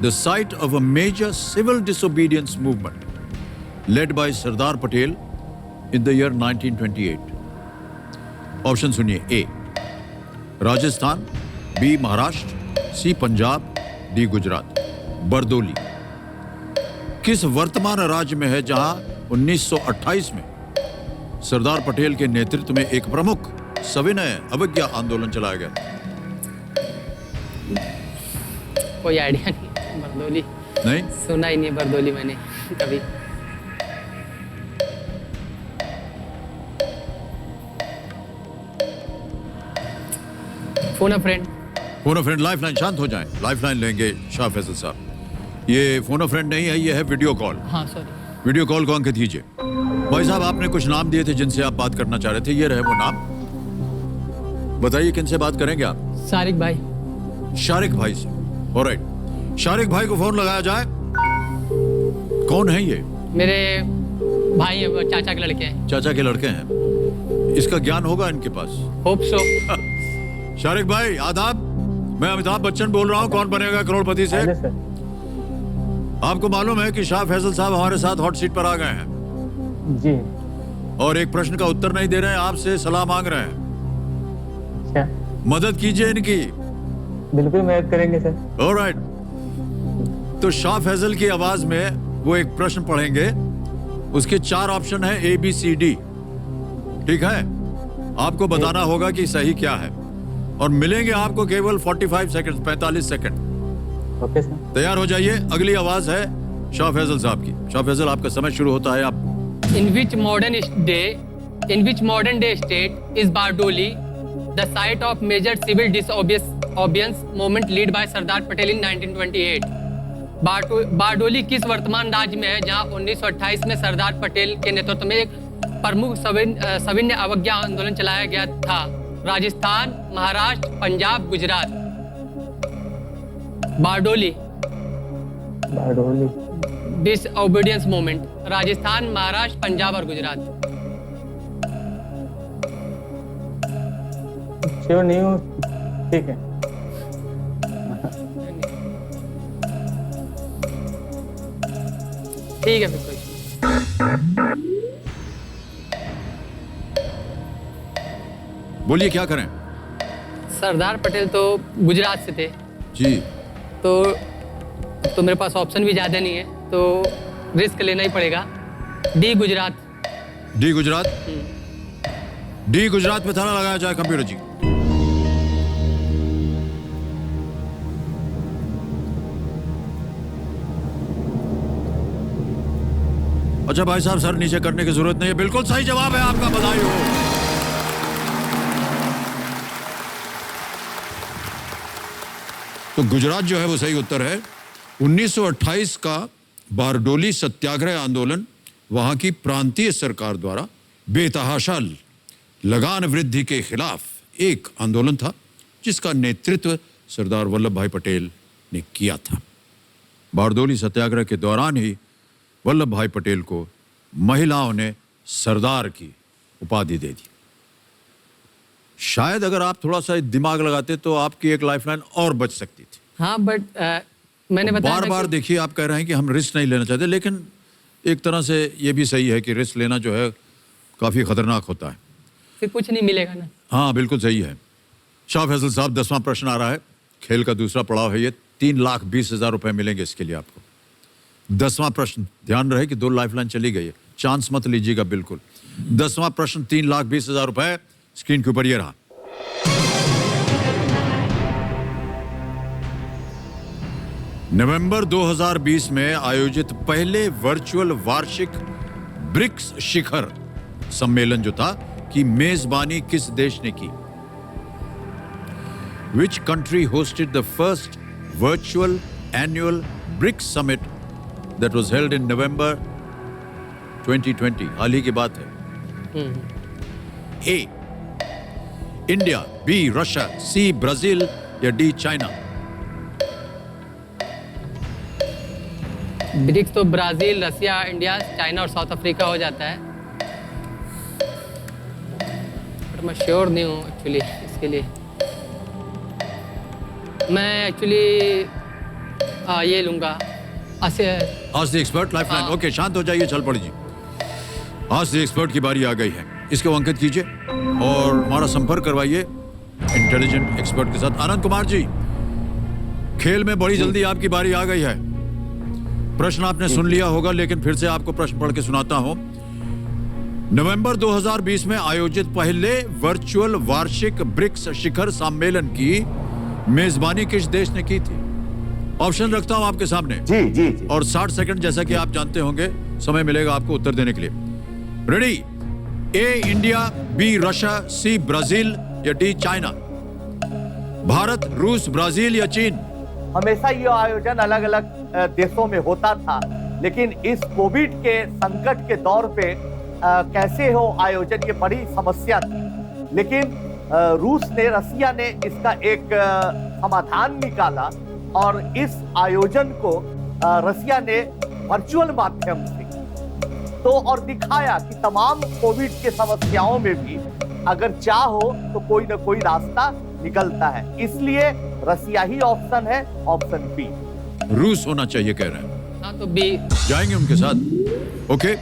[SPEAKER 1] the site of a major civil disobedience movement led by Sardar Patel in the year 1928? Option सुनिए। A Rajasthan, B Maharashtra, C Punjab, D Gujarat. Bardoli किस वर्तमान राज्य में है जहां 1928 में सरदार पटेल के नेतृत्व में एक प्रमुख सविनय अवज्ञा आंदोलन चलाया गया?
[SPEAKER 2] कोई आइडिया नहीं, बरदोली
[SPEAKER 1] नहीं,
[SPEAKER 2] सुना ही नहीं बरदोली मैंने कभी। फोन अ फ्रेंड।
[SPEAKER 1] फोन अ फ्रेंड, लाइफ लाइन। शांत हो जाएं, लाइफ लाइन लेंगे शाह फैसल साहब। ये फोन अ फ्रेंड नहीं है, ये है वीडियो कॉल।
[SPEAKER 2] हाँ सॉरी।
[SPEAKER 1] वीडियो कॉल को अंक दीजिए। भाई साहब, आपने कुछ नाम दिए थे जिनसे आप बात करना चाह रहे थे, ये रहे वो नाम। बताइए किनसे बात करेंगे आप?
[SPEAKER 2] सारिक भाई।
[SPEAKER 1] शारिक भाई से। ऑलराइट, शारिक भाई को फोन लगाया जाए। कौन है ये?
[SPEAKER 2] मेरे भाई है, वो चाचा के लड़के हैं।
[SPEAKER 1] चाचा के लड़के हैं। इसका ज्ञान होगा इनके पास।
[SPEAKER 2] Hope so.
[SPEAKER 1] शारिक भाई आदाब, मैं अमिताभ बच्चन बोल रहा हूँ, कौन बनेगा करोड़पति से। आपको मालूम है कि शाह फैसल साहब हमारे साथ हॉट सीट पर आ गए हैं
[SPEAKER 4] जी।
[SPEAKER 1] और एक प्रश्न का उत्तर नहीं दे रहे हैं, आपसे सलाह मांग रहे हैं।
[SPEAKER 4] क्या?
[SPEAKER 1] मदद कीजिए इनकी।
[SPEAKER 4] बिल्कुल मदद करेंगे सर।
[SPEAKER 1] ऑलराइट, तो शाह फैसल की आवाज में वो एक प्रश्न पढ़ेंगे, उसके 4 ऑप्शन है A B C D। ठीक है, आपको बताना होगा कि सही क्या है, और मिलेंगे आपको केवल 45 सेकंड, 45 सेकंड।
[SPEAKER 4] Okay sir.
[SPEAKER 1] तैयार हो जाइए। अगली आवाज है शाह फैसल साहब की। शाह फैसल, आपका समय शुरू होता है। आप
[SPEAKER 2] In which modern day state is Bardoli the site of major civil disobedience movement led by Sardar Patel in 1928? Bardoli किस वर्तमान राज्य में है जहां 1928 में सरदार पटेल के नेतृत्व में एक प्रमुख सविनय अवज्ञा आंदोलन चलाया गया था? राजस्थान, महाराष्ट्र, पंजाब, गुजरात। बारडोली
[SPEAKER 4] बारडोली।
[SPEAKER 2] डिसओबीडियंस मूवमेंट, राजस्थान, महाराष्ट्र, पंजाब और गुजरात।
[SPEAKER 4] श्योर नहीं हूँ। ठीक है।
[SPEAKER 2] ठीक है फिर कोई।
[SPEAKER 1] बोलिए क्या करें?
[SPEAKER 2] सरदार पटेल तो गुजरात से थे,
[SPEAKER 1] जी,
[SPEAKER 2] तो मेरे पास ऑप्शन भी ज़्यादा नहीं है, तो रिस्क लेना ही पड़ेगा। D Gujarat.
[SPEAKER 1] D Gujarat. D Gujarat पे ताला लगाया जाए कंप्यूटर जी। अच्छा भाई साहब, सर नीचे करने की जरूरत नहीं है, बिल्कुल सही जवाब है आपका, बधाई हो। तो गुजरात जो है वो सही उत्तर है। 1928 का बारडोली सत्याग्रह आंदोलन वहां की प्रांतीय सरकार द्वारा बेतहाशा लगान वृद्धि के खिलाफ एक आंदोलन था, जिसका नेतृत्व सरदार वल्लभ भाई पटेल ने किया था। बारडोली सत्याग्रह के दौरान ही वल्लभ भाई पटेल को महिलाओं ने सरदार की उपाधि दे दी। शायद अगर आप थोड़ा सा दिमाग लगाते तो आपकी एक लाइफलाइन और बच सकती थी।
[SPEAKER 2] हाँ, बट मैंने बताया
[SPEAKER 1] बार
[SPEAKER 2] ना
[SPEAKER 1] बार
[SPEAKER 2] कि-
[SPEAKER 1] देखिए आप कह रहे हैं कि हम रिस्क नहीं लेना चाहते, लेकिन एक तरह से ये भी सही है कि रिस्क लेना जो है काफ़ी खतरनाक होता है।
[SPEAKER 2] फिर कुछ नहीं मिलेगा ना।
[SPEAKER 1] हाँ बिल्कुल सही है। शाह फैसल साहब 10वां प्रश्न आ रहा है, खेल का दूसरा पड़ाव है ये। 3,20,000 रुपए मिलेंगे इसके लिए आपको। 10वां प्रश्न, ध्यान रहे कि 2 लाइफलाइन चली गई है, चांस मत लीजिएगा बिल्कुल। 10वां प्रश्न 3,20,000 रुपए, स्क्रीन के ऊपर ये रहा। नवंबर 2020 में आयोजित पहले वर्चुअल वार्षिक ब्रिक्स शिखर सम्मेलन जो था की मेजबानी किस देश ने की? Which country hosted the first virtual annual BRICS summit that was held in November 2020? हाल ही की बात है। A. India, B. Russia, C. Brazil या D. China?
[SPEAKER 2] ब्रिक्स तो ब्राजील, रसिया, इंडिया, चाइना और साउथ अफ्रीका हो जाता है, पर मैं श्योर नहीं हूँ एक्चुअली इसके लिए। मैं एक्चुअली ये लूँगा।
[SPEAKER 1] Ask the expert, lifeline.
[SPEAKER 2] हाँ।
[SPEAKER 1] ओके, शांत हो जाइए, चल पड़िए। Ask the expert की बारी आ गई है, इसको अंकित कीजिए और हमारा संपर्क करवाइए इंटेलिजेंट एक्सपर्ट के साथ। आनंद कुमार जी, खेल में बड़ी जल्दी आपकी बारी आ गई है। प्रश्न आपने सुन लिया होगा, लेकिन फिर से आपको प्रश्न पढ़ के सुनाता हूं। नवंबर 2020 में आयोजित पहले वर्चुअल वार्षिक ब्रिक्स शिखर सम्मेलन की मेजबानी किस देश ने की थी? ऑप्शन रखता हूं आपके सामने
[SPEAKER 3] जी जी जी।
[SPEAKER 1] और 60 सेकंड जैसा कि आप जानते होंगे समय मिलेगा आपको उत्तर देने के लिए। Ready? A India, B Russia, C Brazil या डी चाइना? भारत, रूस, ब्राजील या चीन?
[SPEAKER 3] हमेशा ये आयोजन अलग अलग देशों में होता था, लेकिन इस कोविड के संकट के दौर पे कैसे हो आयोजन, ये बड़ी समस्या थी। लेकिन रूस ने, रसिया ने इसका एक समाधान निकाला और इस आयोजन को रसिया ने वर्चुअल माध्यम से तो और दिखाया कि तमाम कोविड के समस्याओं में भी अगर चाहो तो कोई ना कोई रास्ता निकलता है। इसलिए रसिया ही ऑप्शन है, ऑप्शन बी।
[SPEAKER 1] रूस होना चाहिए कह रहे हैं।
[SPEAKER 2] हाँ तो बी
[SPEAKER 1] जाएंगे उनके साथ। ओके,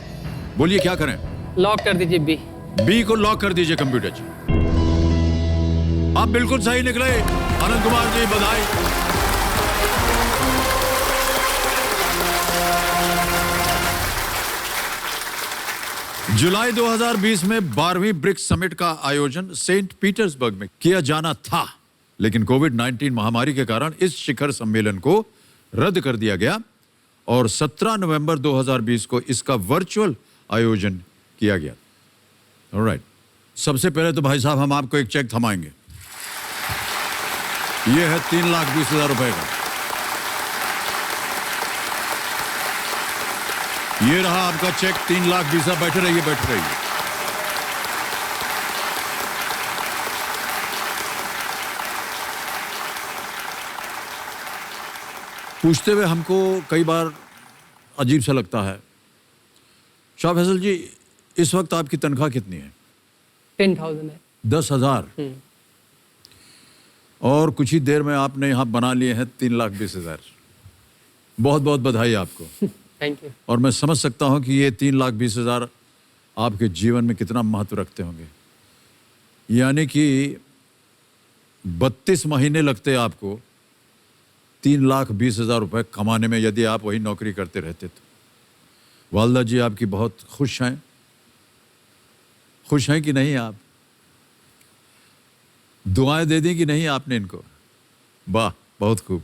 [SPEAKER 1] बोलिए क्या करें?
[SPEAKER 2] लॉक कर दीजिए, बी।
[SPEAKER 1] बी को लॉक कर दीजिए कंप्यूटर जी। आप बिल्कुल सही निकले आनंद कुमार जी, बधाई। जुलाई 2020 में 12वीं ब्रिक्स समिट का आयोजन सेंट पीटर्सबर्ग में किया जाना था, लेकिन कोविड-19 महामारी के कारण इस शिखर सम्मेलन को रद्द कर दिया गया और 17 नवंबर 2020 को इसका वर्चुअल आयोजन किया गया। ऑलराइट, सबसे पहले तो भाई साहब हम आपको एक चेक थमाएंगे। यह है 3,20,000 रुपए का। ये रहा आपका चेक 3,20,000। बैठे रहिए, बैठे रहिए। पूछते हुए हमको कई बार अजीब सा लगता है। शाह फैसल जी, इस वक्त आपकी तनख्वाह कितनी है?
[SPEAKER 2] 10,000 है।
[SPEAKER 1] 10,000। और कुछ ही देर में आपने यहाँ बना लिए हैं 3,20,000। बहुत बहुत बधाई आपको।
[SPEAKER 2] Thank you.
[SPEAKER 1] और मैं समझ सकता हूँ कि ये 3,20,000 आपके जीवन में कितना महत्व रखते होंगे। यानी कि 32 महीने लगते आपको 3,20,000 रुपए कमाने में, यदि आप वही नौकरी करते रहते तो। वालदा जी आपकी बहुत खुश हैं। खुश हैं कि नहीं आप? दुआएं दे दी कि नहीं आपने इनको? वाह, बहुत खूब।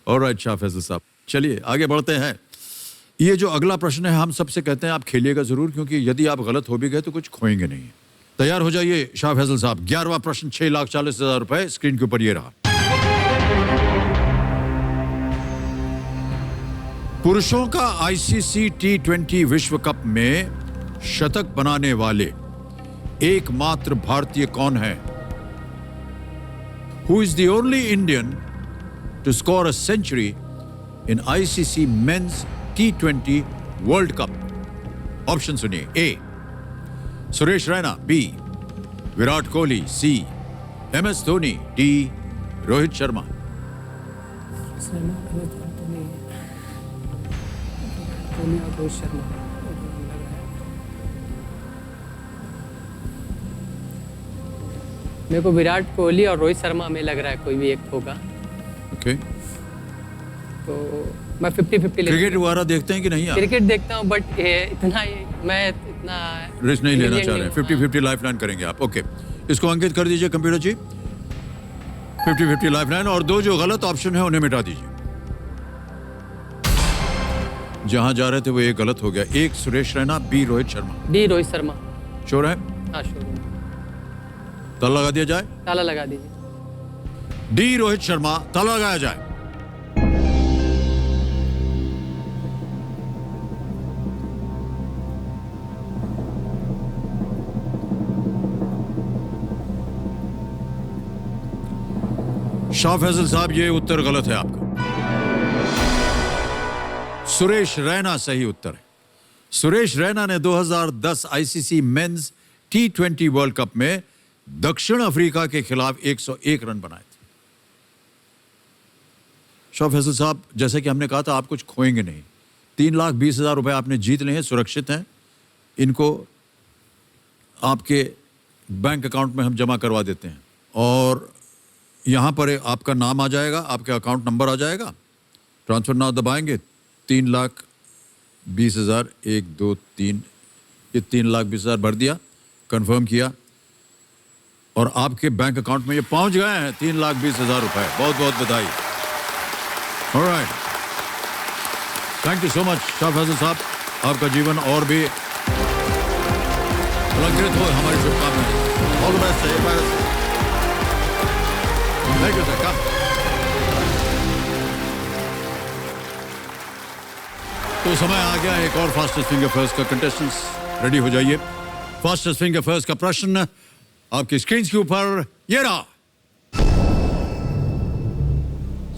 [SPEAKER 1] ऑलराइट शाह फैसल साहब, चलिए आगे बढ़ते हैं। ये जो अगला प्रश्न है, हम सबसे कहते हैं आप खेलिएगा जरूर, क्योंकि यदि आप गलत हो भी गए तो कुछ खोएंगे नहीं। तैयार हो जाइए शाह फैसल साहब। 11वां प्रश्न 6,40,000 रुपए, स्क्रीन के ऊपर ये रहा। पुरुषों का आईसीसी T20 विश्व कप में शतक बनाने वाले एकमात्र भारतीय कौन है? Who is the only Indian to score a century in ICC Men's T20 World Cup? Option सुनिए। ए सुरेश रैना, बी विराट कोहली, सी MS धोनी, डी रोहित शर्मा।
[SPEAKER 5] शर्मा गलत तो नहीं है, धोनी और रोहित शर्मा लग रहा है।
[SPEAKER 2] मेरे को विराट कोहली और रोहित शर्मा में लग रहा है कोई भी एक होगा,
[SPEAKER 1] ओके।
[SPEAKER 2] तो मैं 50-50
[SPEAKER 1] क्रिकेट वगैरह देखते हैं कि नहीं आप?
[SPEAKER 2] क्रिकेट देखता हूँ बट मैं इतना
[SPEAKER 1] रिस्क नहीं लेना
[SPEAKER 2] इंडियन
[SPEAKER 1] चाह रहे हैं।
[SPEAKER 2] नहीं हूँ।
[SPEAKER 1] 50-50 लाइफ लाइन करेंगे आप, ओके। इसको अंकित कर दीजिए कंप्यूटर जी। 50-50 लाइफ लाइन, और दो जो गलत ऑप्शन है उन्हें मिटा दीजिए। जहां जा रहे थे वो एक गलत हो गया। एक Suresh Raina, B Rohit Sharma.
[SPEAKER 2] D Rohit Sharma.
[SPEAKER 1] Sure है?
[SPEAKER 2] हाँ श्योर।
[SPEAKER 1] ताला लगा दिया जाए?
[SPEAKER 2] ताला लगा दीजिए।
[SPEAKER 1] डी रोहित शर्मा, ताला लगाया जाए। शाह फैसल साहब, ये उत्तर गलत है आपका। सुरेश रैना सही उत्तर है। सुरेश रैना ने 2010 ICC men's T20 world cup में दक्षिण अफ्रीका के खिलाफ 101 रन बनाए थे। शाह फैसल साहब, जैसे कि हमने कहा था, आप कुछ खोएंगे नहीं। 3,20,000 रुपए आपने जीत लिए हैं, सुरक्षित हैं। इनको आपके बैंक अकाउंट में हम जमा करवा देते हैं, और यहां पर आपका नाम आ जाएगा, आपके अकाउंट नंबर आ जाएगा। ट्रांसफर नाउ दबाएंगे। 3,20,000, 1 2 3, ये 3,20,000 भर दिया, कंफर्म किया, और आपके बैंक अकाउंट में ये पहुंच गए हैं 3,20,000 रुपए। बहुत बहुत बधाई। Alright, thank you so much Shah Faisal साहब। आपका जीवन और भी अलंकृत हो, हमारी शुभकामनाएं। All the best. Thank you sir. तो समय आ गया एक और फास्टेस्ट फिंगर फर्स्ट का। कंटेस्टेंट्स रेडी हो जाइए। फास्टेस्ट फिंगर फर्स्ट का प्रश्न आपकी स्क्रीन के ऊपर ये रहा।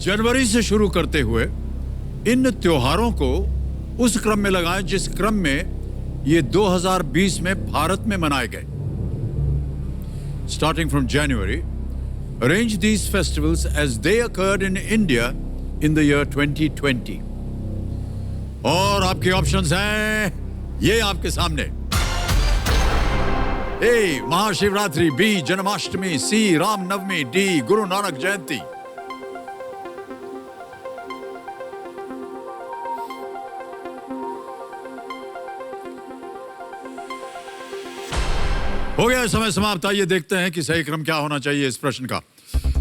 [SPEAKER 1] जनवरी से शुरू करते हुए इन त्योहारों को उस क्रम में लगाएं जिस क्रम में ये 2020 में भारत में मनाए गए। Starting from January, arrange these festivals as they occurred in India in the year 2020. और आपके ऑप्शंस हैं ये आपके सामने। ए महाशिवरात्रि, बी जन्माष्टमी, सी रामनवमी, डी गुरु नानक जयंती। हो गया समय समाप्त। आइए देखते हैं कि सही क्रम क्या होना चाहिए इस प्रश्न का।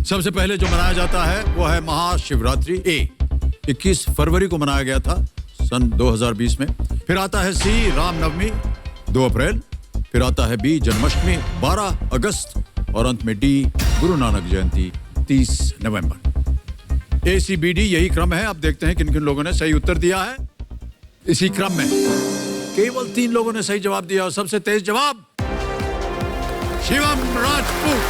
[SPEAKER 1] सबसे पहले जो मनाया जाता है वो है महाशिवरात्रि। ए 21 फरवरी को मनाया गया था सन 2020 में। फिर आता है सी रामनवमी 2 अप्रैल। फिर आता है बी जन्माष्टमी 12 अगस्त, और अंत में डी गुरु नानक जयंती 30 नवंबर। ए सी बी डी यही क्रम है। अब देखते हैं किन किन लोगों ने सही उत्तर दिया है। इसी क्रम में केवल 3 लोगों ने सही जवाब दिया, और सबसे तेज जवाब शिवम राजपूत।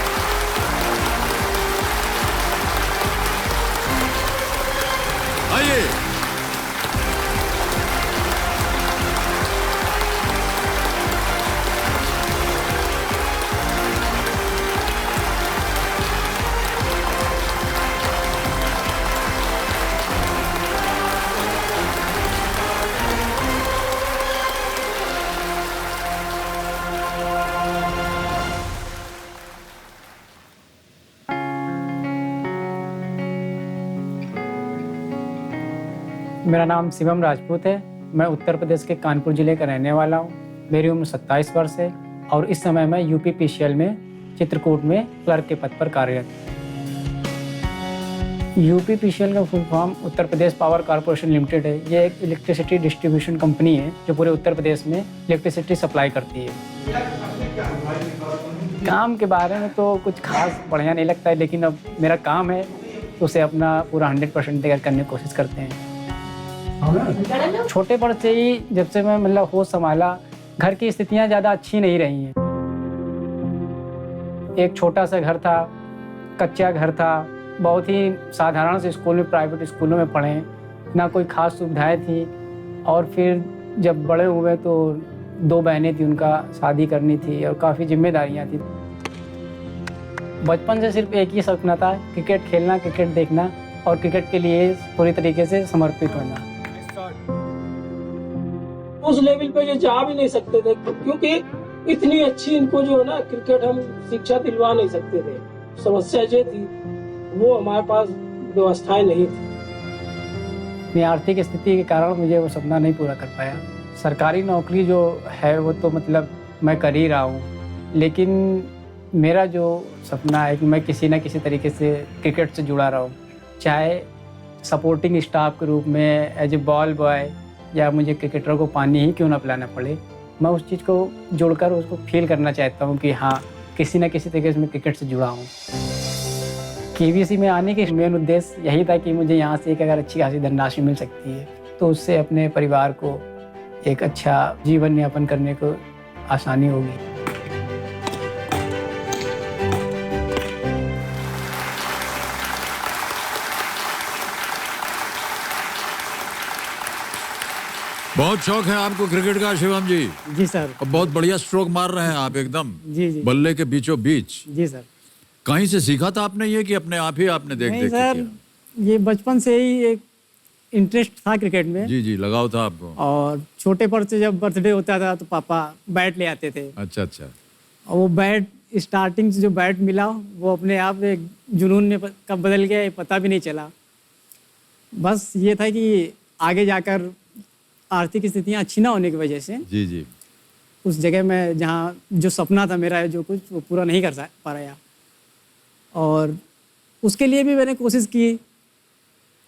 [SPEAKER 1] आइए
[SPEAKER 4] मेरा नाम शिवम राजपूत है। मैं उत्तर प्रदेश के कानपुर जिले का रहने वाला हूँ। मेरी उम्र 27 वर्ष है और इस समय मैं यूपीपीसीएल में चित्रकूट में क्लर्क के पद पर कार्यरत हूँ। यूपीपीसीएल का full form Uttar Pradesh power corporation limited है। ये एक इलेक्ट्रिसिटी डिस्ट्रीब्यूशन कंपनी है जो पूरे उत्तर प्रदेश में इलेक्ट्रिसिटी सप्लाई करती है। काम के बारे में तो कुछ खास बढ़िया नहीं लगता है, लेकिन अब मेरा काम है तो उसे अपना पूरा 100% देकर करने की कोशिश करते हैं। छोटे पर से ही जब से मैं मतलब होश संभाला, घर की स्थितियां ज़्यादा अच्छी नहीं रही हैं। एक छोटा सा घर था, कच्चा घर था, बहुत ही साधारण से स्कूल में, प्राइवेट स्कूलों में पढ़े, ना कोई खास सुविधाएं थी। और फिर जब बड़े हुए तो 2 बहनें थी, उनका शादी करनी थी और काफ़ी जिम्मेदारियां थी। बचपन से सिर्फ एक ही सपना था, क्रिकेट खेलना, क्रिकेट देखना और क्रिकेट के लिए पूरी तरीके से समर्पित होना।
[SPEAKER 5] उस लेवल पे ये जा भी नहीं सकते थे क्योंकि इतनी अच्छी इनको जो है ना क्रिकेट हम शिक्षा दिलवा नहीं सकते थे। समस्या ये थी वो हमारे पास व्यवस्थाएं नहीं थी।
[SPEAKER 4] अपनी आर्थिक स्थिति के कारण मुझे वो सपना नहीं पूरा कर पाया। सरकारी नौकरी जो है वो तो मतलब मैं कर ही रहा हूँ, लेकिन मेरा जो सपना है कि मैं किसी न किसी तरीके से क्रिकेट से जुड़ा रहा हूँ, चाहे सपोर्टिंग स्टाफ के रूप में एज ए बॉल बॉय, या मुझे क्रिकेटर को पानी ही क्यों ना पिलाना पड़े, मैं उस चीज़ को जोड़कर उसको फील करना चाहता हूँ कि हाँ किसी न किसी तरीके से मैं क्रिकेट से जुड़ा हूँ। केबीसी में आने के मेन उद्देश्य यही था कि मुझे यहाँ से एक अगर अच्छी खासी धनराशि मिल सकती है तो उससे अपने परिवार को एक अच्छा जीवन यापन करने को आसानी होगी।
[SPEAKER 1] बहुत शौक है आपको क्रिकेट का शिवम जी,
[SPEAKER 4] जी सर।
[SPEAKER 1] और बहुत बढ़िया स्ट्रोक मार रहे हैं आप एकदम
[SPEAKER 4] जी जी
[SPEAKER 1] बल्ले के बीचों बीच।
[SPEAKER 4] जी सर।
[SPEAKER 1] कहीं से सीखा था आपने ये कि अपने आप ही आपने देख
[SPEAKER 4] नहीं
[SPEAKER 1] देख के
[SPEAKER 4] सर,
[SPEAKER 1] किया?
[SPEAKER 4] ये बचपन से ही एक इंटरेस्ट था क्रिकेट में।
[SPEAKER 1] जी जी, लगाव था आपको।
[SPEAKER 4] और छोटे पर से जब बर्थडे होता था तो पापा बैट ले आते थे,
[SPEAKER 1] अच्छा अच्छा।
[SPEAKER 4] और वो बैट स्टार्टिंग से जो बैट मिला वो अपने आप एक जुनून में कब बदल गया ये पता भी नहीं चला। बस ये था कि आगे जाकर आर्थिक स्थितियाँ अच्छी ना होने की वजह से
[SPEAKER 1] जी जी,
[SPEAKER 4] उस जगह में जहाँ जो सपना था मेरा जो कुछ वो पूरा नहीं कर पा रहा, और उसके लिए भी मैंने कोशिश की।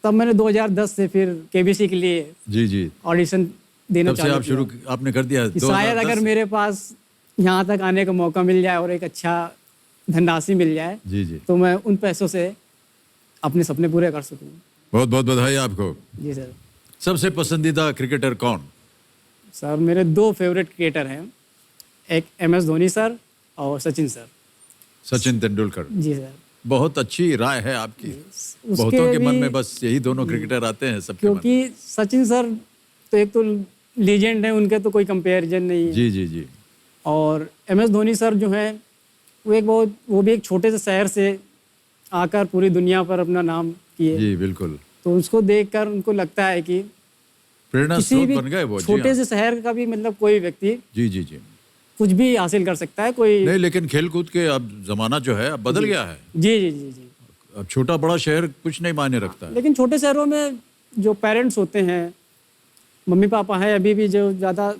[SPEAKER 4] तब मैंने 2010 से फिर केबीसी के लिए
[SPEAKER 1] जी जी,
[SPEAKER 4] ऑडिशन देना
[SPEAKER 1] तब से
[SPEAKER 4] चालू
[SPEAKER 1] आप शुरू आपने कर दिया
[SPEAKER 4] कि शायद
[SPEAKER 1] 2010
[SPEAKER 4] अगर मेरे पास यहाँ तक आने का मौका मिल जाए और एक अच्छा धनराशि मिल जाए
[SPEAKER 1] जी जी,
[SPEAKER 4] तो मैं उन पैसों से अपने सपने पूरे कर सकूँ।
[SPEAKER 1] बहुत बहुत बधाई आपको।
[SPEAKER 4] जी सर।
[SPEAKER 1] सबसे पसंदीदा क्रिकेटर कौन?
[SPEAKER 4] सर मेरे 2 फेवरेट क्रिकेटर हैं, एक MS धोनी सर और सचिन सर।
[SPEAKER 1] सचिन तेंदुलकर।
[SPEAKER 4] जी सर।
[SPEAKER 1] बहुत अच्छी राय है आपकी।
[SPEAKER 4] उसके
[SPEAKER 1] बहुतों के मन
[SPEAKER 4] भी-
[SPEAKER 1] में बस यही दोनों क्रिकेटर आते हैं सबके मन में।
[SPEAKER 4] क्योंकि सचिन सर तो एक तो लीजेंड है, उनके तो कोई कंपैरिजन नहीं है।
[SPEAKER 1] जी जी जी,
[SPEAKER 4] और MS धोनी सर जो हैं वो भी एक छोटे से शहर से आकर पूरी दुनिया पर अपना नाम किए।
[SPEAKER 1] जी बिल्कुल,
[SPEAKER 4] तो उसको देखकर उनको लगता है कि
[SPEAKER 1] प्रेरणा
[SPEAKER 4] किसी
[SPEAKER 1] स्रोत
[SPEAKER 4] भी
[SPEAKER 1] बन गए वो। जी
[SPEAKER 4] छोटे
[SPEAKER 1] हाँ।
[SPEAKER 4] से शहर का भी मतलब कोई व्यक्ति
[SPEAKER 1] जी जी जी,
[SPEAKER 4] कुछ भी हासिल कर सकता है। कोई
[SPEAKER 1] नहीं लेकिन खेलकूद के अब जमाना जो है अब बदल गया है।
[SPEAKER 4] जी जी जी जी।
[SPEAKER 1] अब छोटा बड़ा शहर कुछ नहीं मायने रखता है।
[SPEAKER 4] लेकिन छोटे शहरों में जो पेरेंट्स होते हैं, मम्मी पापा हैं, अभी भी जो ज़्यादा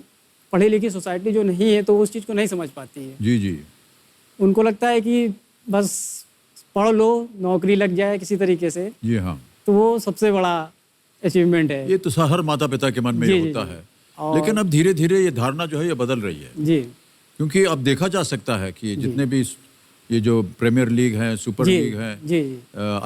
[SPEAKER 4] पढ़ी लिखी सोसाइटी जो नहीं है तो उस चीज़ को नहीं समझ पाती है।
[SPEAKER 1] जी जी,
[SPEAKER 4] उनको लगता है कि बस पढ़ लो, नौकरी लग जाए किसी तरीके से,
[SPEAKER 1] जी हाँ,
[SPEAKER 4] तो वो सबसे बड़ा अचीवमेंट है।
[SPEAKER 1] ये तो हर माता पिता के मन में
[SPEAKER 4] जी,
[SPEAKER 1] ये
[SPEAKER 4] जी,
[SPEAKER 1] होता
[SPEAKER 4] जी।
[SPEAKER 1] है।
[SPEAKER 4] और-
[SPEAKER 1] लेकिन अब धीरे धीरे ये धारणा जो है ये बदल रही है,
[SPEAKER 4] जी
[SPEAKER 1] क्योंकि अब देखा जा सकता है कि जितने भी ये जो प्रीमियर लीग है, सुपर
[SPEAKER 4] जी
[SPEAKER 1] लीग है,
[SPEAKER 4] जी जी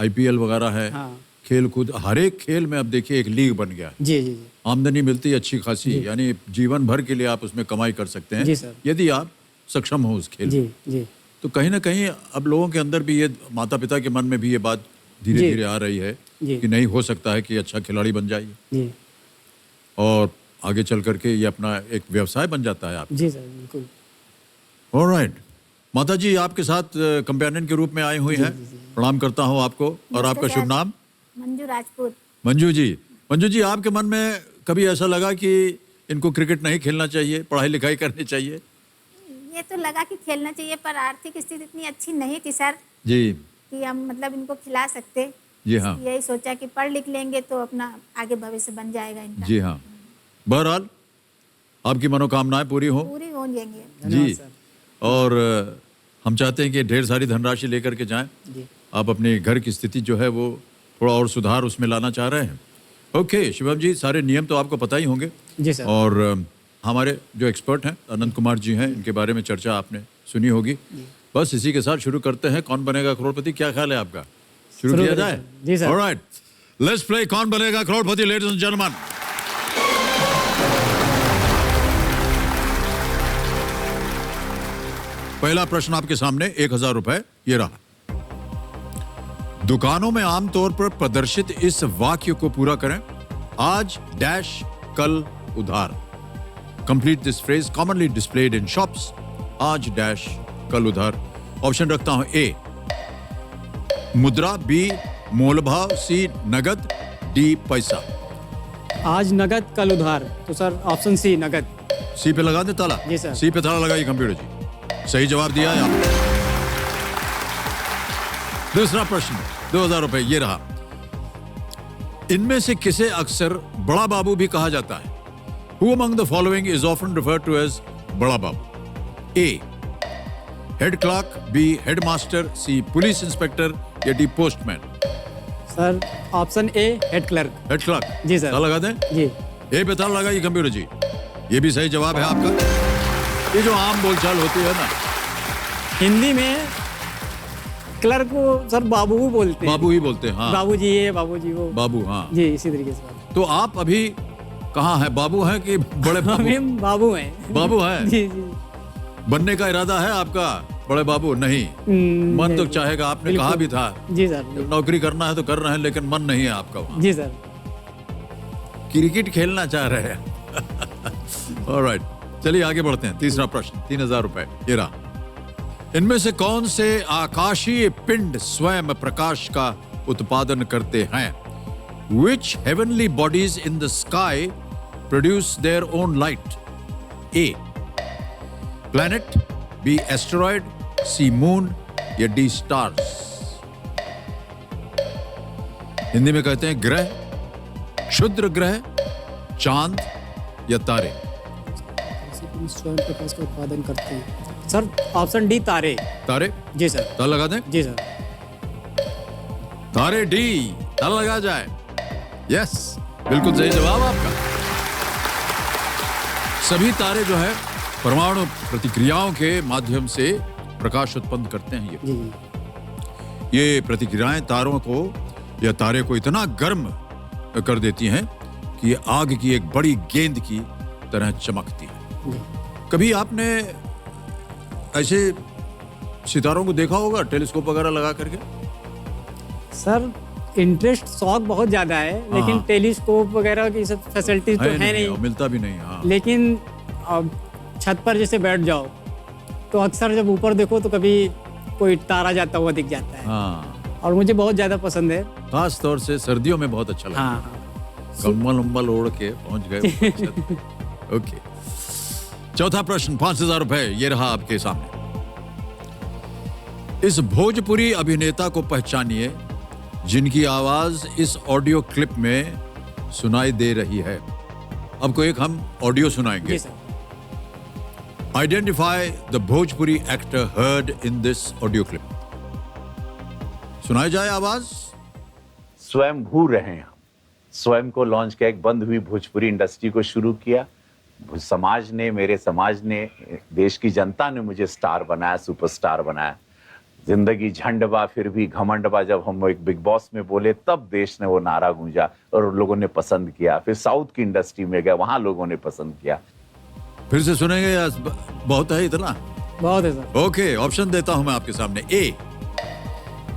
[SPEAKER 1] IPL वगैरह है,
[SPEAKER 4] हाँ।
[SPEAKER 1] खेल कूद हर एक खेल में अब देखिए एक लीग बन गया है।
[SPEAKER 4] जी जी जी
[SPEAKER 1] आमदनी मिलती है अच्छी खासी, यानी जीवन भर के लिए आप उसमें कमाई कर सकते हैं
[SPEAKER 4] जी सर।
[SPEAKER 1] यदि आप सक्षम हो उस खेल
[SPEAKER 4] जी
[SPEAKER 1] में।
[SPEAKER 4] जी
[SPEAKER 1] तो कहीं ना कहीं अब लोगों के अंदर भी ये, माता पिता के मन में भी ये बात धीरे
[SPEAKER 4] जी।
[SPEAKER 1] धीरे आ रही है
[SPEAKER 4] जी।
[SPEAKER 1] कि नहीं हो सकता है कि अच्छा खिलाड़ी बन जाइए
[SPEAKER 4] जी
[SPEAKER 1] और आगे चल करके ये अपना एक व्यवसाय बन जाता है आप।
[SPEAKER 4] जी सर, बिल्कुल।
[SPEAKER 1] ऑलराइट, माता जी आपके साथ कंपेनियन के रूप में आई हुई हैं। प्रणाम करता हूँ आपको। और आपका शुभ नाम?
[SPEAKER 6] मंजू राजपूत।
[SPEAKER 1] मंजू जी। मंजू जी, आपके मन में कभी ऐसा लगा कि इनको क्रिकेट नहीं खेलना चाहिए, पढ़ाई लिखाई करनी चाहिए?
[SPEAKER 6] ये तो लगा कि खेलना चाहिए पर आर्थिक स्थिति इतनी अच्छी नहीं थी सर
[SPEAKER 1] जी
[SPEAKER 6] कि हम मतलब इनको खिला सकते।
[SPEAKER 1] जी हाँ,
[SPEAKER 6] यही सोचा कि पढ़ लिख लेंगे तो अपना आगे भविष्य बन जाएगा इनका।
[SPEAKER 1] जी हाँ। बहरहाल आपकी मनोकामनाएं पूरी हों।
[SPEAKER 6] पूरी हो जाएंगे।
[SPEAKER 4] धन्यवाद
[SPEAKER 1] जी।
[SPEAKER 4] सर।
[SPEAKER 1] और हम चाहते हैं कि ढेर सारी धनराशि लेकर के जाएं।
[SPEAKER 4] जी
[SPEAKER 1] आप अपने घर की स्थिति जो है वो थोड़ा और सुधार उसमें लाना चाह रहे हैं। ओके शिवम जी, सारे नियम तो आपको पता ही होंगे।
[SPEAKER 4] जी सर।
[SPEAKER 1] और हमारे जो एक्सपर्ट हैं अनंत कुमार जी हैं, इनके बारे में चर्चा आपने सुनी होगी। बस इसी के साथ शुरू करते हैं कौन बनेगा करोड़पति। क्या ख्याल है आपका? शुरू
[SPEAKER 4] शुरू
[SPEAKER 1] किया
[SPEAKER 4] करें
[SPEAKER 1] जाए?
[SPEAKER 4] सर। जी sir.
[SPEAKER 1] Alright, let's play Kaun Banega Crorepati, ladies and gentleman. पहला प्रश्न आपके सामने, 1000 रुपए ये रहा। दुकानों में आमतौर पर प्रदर्शित इस वाक्य को पूरा करें। आज डैश कल उधार। Complete this phrase commonly displayed in shops. आज डैश कल उधार। ऑप्शन रखता हूं ए मुद्रा, बी मोल भाव, सी नगद, डी पैसा।
[SPEAKER 4] आज नगद कल उधार, तो सर ऑप्शन सी नगद।
[SPEAKER 1] सी पे लगा दे ताला।
[SPEAKER 4] जी सर।
[SPEAKER 1] सी पे ताला लगाइए कंप्यूटर जी। सही जवाब दिया है आपने। दूसरा प्रश्न 2000 रुपए ये रहा। इनमें से किसे अक्सर बड़ा बाबू भी कहा जाता है? Who among the following is often referred to as बड़ा बाबू? A. Head clerk, B head master, C police inspector या D postman.
[SPEAKER 4] Sir option A head clerk.
[SPEAKER 1] Head clerk.
[SPEAKER 4] जी सर।
[SPEAKER 1] ताला लगा दें।
[SPEAKER 4] जी।
[SPEAKER 1] ए पे ताला लगाइए कंप्यूटर जी। ये भी सही जवाब है आपका। ये जो आम बोलचाल होती है ना,
[SPEAKER 4] हिंदी में क्लर्क को सर बाबू बोलते हैं।
[SPEAKER 1] बाबू ही बोलते हैं। हाँ,
[SPEAKER 4] बाबू जी ये, बाबू जी वो।
[SPEAKER 1] बाबू। हाँ,
[SPEAKER 4] जी इसी तरीके से।
[SPEAKER 1] तो आप अभी कहाँ हैं? बाबू हैं कि बड़े बाबू?
[SPEAKER 4] हम बाबू हैं।
[SPEAKER 1] बाबू हैं।
[SPEAKER 4] जी जी।
[SPEAKER 1] बनने का इरादा है आपका बड़े बाबू? नहीं, मन तो चाहेगा, आपने कहा भी था।
[SPEAKER 4] जी सर।
[SPEAKER 1] नौकरी करना है तो कर रहे हैं, लेकिन मन नहीं है आपका वहाँ।
[SPEAKER 4] जी सर।
[SPEAKER 1] क्रिकेट खेलना चाह रहे हैं। ऑलराइट, चलिए आगे बढ़ते हैं। तीसरा प्रश्न 3000 रुपए ये रहा। इनमें से कौन से आकाशीय पिंड स्वयं प्रकाश का उत्पादन करते हैं? Which heavenly bodies in the sky produce their own light? A. Planet, B. Asteroid, C. Moon या D. Stars। हिंदी में कहते हैं ग्रह, क्षुद्र ग्रह, चांद या तारे।
[SPEAKER 4] स्वयं प्रकाश का उत्पादन करते हैं सर। ऑप्शन डी तारे।
[SPEAKER 1] तारे।
[SPEAKER 4] जी सर।
[SPEAKER 1] ताला लगा दें।
[SPEAKER 4] जी सर।
[SPEAKER 1] तारे, डी। ताला लगा जाए। यस, बिल्कुल सही जवाब आपका। सभी तारे जो है परमाणु प्रतिक्रियाओं के माध्यम से प्रकाश उत्पन्न करते हैं।
[SPEAKER 4] जी।
[SPEAKER 1] ये प्रतिक्रियाएं तारों को या तारे को इतना गर्म कर देती हैं कि ये आग की एक बड़ी गेंद की तरह चमकती है।
[SPEAKER 4] जी।
[SPEAKER 1] कभी आपने ऐसे सितारों को देखा होगा टेलीस्कोप वगैरह लगा करके?
[SPEAKER 4] सर इंटरेस्ट शौक बहुत ज्यादा है, लेकिन
[SPEAKER 1] हाँ।
[SPEAKER 4] टेलीस्कोप वगैरह की सब फैसिलिटीज तो है नहीं।
[SPEAKER 1] और मिलता भी नहीं। हाँ।
[SPEAKER 4] लेकिन अब छत पर जैसे बैठ जाओ तो अक्सर जब ऊपर देखो तो कभी कोई तारा जाता हुआ दिख जाता है।
[SPEAKER 1] हाँ,
[SPEAKER 4] और मुझे बहुत ज्यादा पसंद है।
[SPEAKER 1] खास तौर से सर्दियों में बहुत अच्छा लगता है।
[SPEAKER 4] हाँ।
[SPEAKER 1] कम्बल उम्बल ओढ़ के पहुंच गए ऊपर छत। ओके, चौथा प्रश्न 5000 रुपए ये रहा आपके सामने। इस भोजपुरी अभिनेता को पहचानिए जिनकी आवाज इस ऑडियो क्लिप में सुनाई दे रही है। आपको एक हम ऑडियो सुनाएंगे।
[SPEAKER 4] जी sir.
[SPEAKER 1] Identify the Bhojpuri actor heard in this audio clip. सुनाई जाए आवाज।
[SPEAKER 7] स्वयं भू रहे हैं हम। स्वयं को लॉन्च किया, एक बंद हुई भोजपुरी इंडस्ट्री को शुरू किया। समाज ने, मेरे समाज ने, देश की जनता ने मुझे स्टार बनाया, सुपरस्टार बनाया। जिंदगी झंडबा फिर भी घमंडबा जब हम एक बिग बॉस में बोले तब देश ने वो नारा गूंजा और लोगों ने पसंद किया। फिर साउथ की इंडस्ट्री में गए, वहां लोगों ने पसंद किया।
[SPEAKER 1] फिर से सुनेंगे या बहुत है इतना?
[SPEAKER 4] बहुत है सर।
[SPEAKER 1] ओके, ऑप्शन देता हूं मैं आपके सामने। A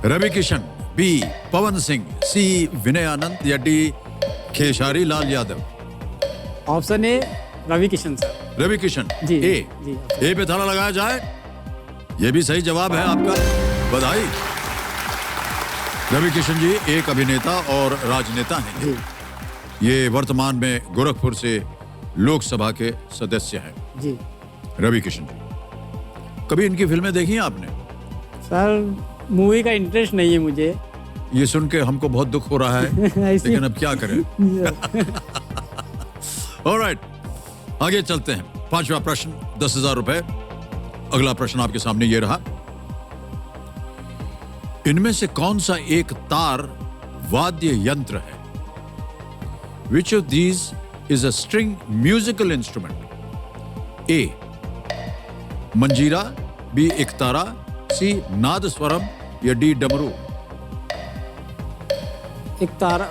[SPEAKER 1] Ravi Kishan, B Pawan Singh, C Vinay Anand या D Khesari Lal Yadav.
[SPEAKER 4] Option A Ravi Kishan sir.
[SPEAKER 1] Ravi Kishan.
[SPEAKER 4] जी।
[SPEAKER 1] ए।
[SPEAKER 4] जी।
[SPEAKER 1] ए पे ताला लगाया जाए। ये भी सही जवाब है आपका, बधाई। रवि किशन जी एक अभिनेता और राजनेता हैं।
[SPEAKER 4] जी।
[SPEAKER 1] ये वर्तमान में गोरखपुर से लोकसभा के सदस्य हैं।
[SPEAKER 4] जी।
[SPEAKER 1] रवि किशन जी, कभी इनकी फिल्में देखी हैं आपने?
[SPEAKER 4] सर मूवी का इंटरेस्ट नहीं है मुझे।
[SPEAKER 1] ये सुन के हमको बहुत दुख हो रहा है, लेकिन अब क्या करें। ऑलराइट, आगे चलते हैं। पांचवा प्रश्न 10,000 रुपए। अगला प्रश्न आपके सामने ये रहा। इनमें से कौन सा एक तार वाद्य यंत्र है? Which of these is a string musical instrument? A. मंजीरा, B. एकतारा, C. नादस्वरम या D. डमरू।
[SPEAKER 4] एक तारा।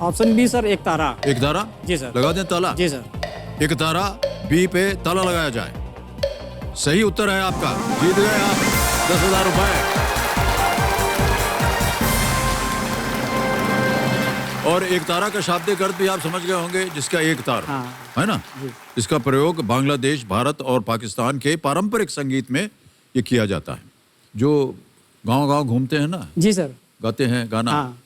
[SPEAKER 4] ऑप्शन बी सर, एक तारा।
[SPEAKER 1] एक तारा।
[SPEAKER 4] जी सर।
[SPEAKER 1] लगा दें ताला।
[SPEAKER 4] जी सर।
[SPEAKER 1] एक तारा, बी पे ताला लगाया जाए। सही उत्तर है आपका, जीत गए आप 10,000 रुपए। और एक तारा का शाब्दिक अर्थ भी आप समझ गए होंगे, जिसका एक तार।
[SPEAKER 4] हाँ।
[SPEAKER 1] है ना? इसका प्रयोग बांग्लादेश, भारत और पाकिस्तान के पारंपरिक संगीत में ये किया जाता है। जो गांव-गांव घूमते हैं ना,
[SPEAKER 4] जी सर।
[SPEAKER 1] गाते हैं गाना।
[SPEAKER 4] हाँ।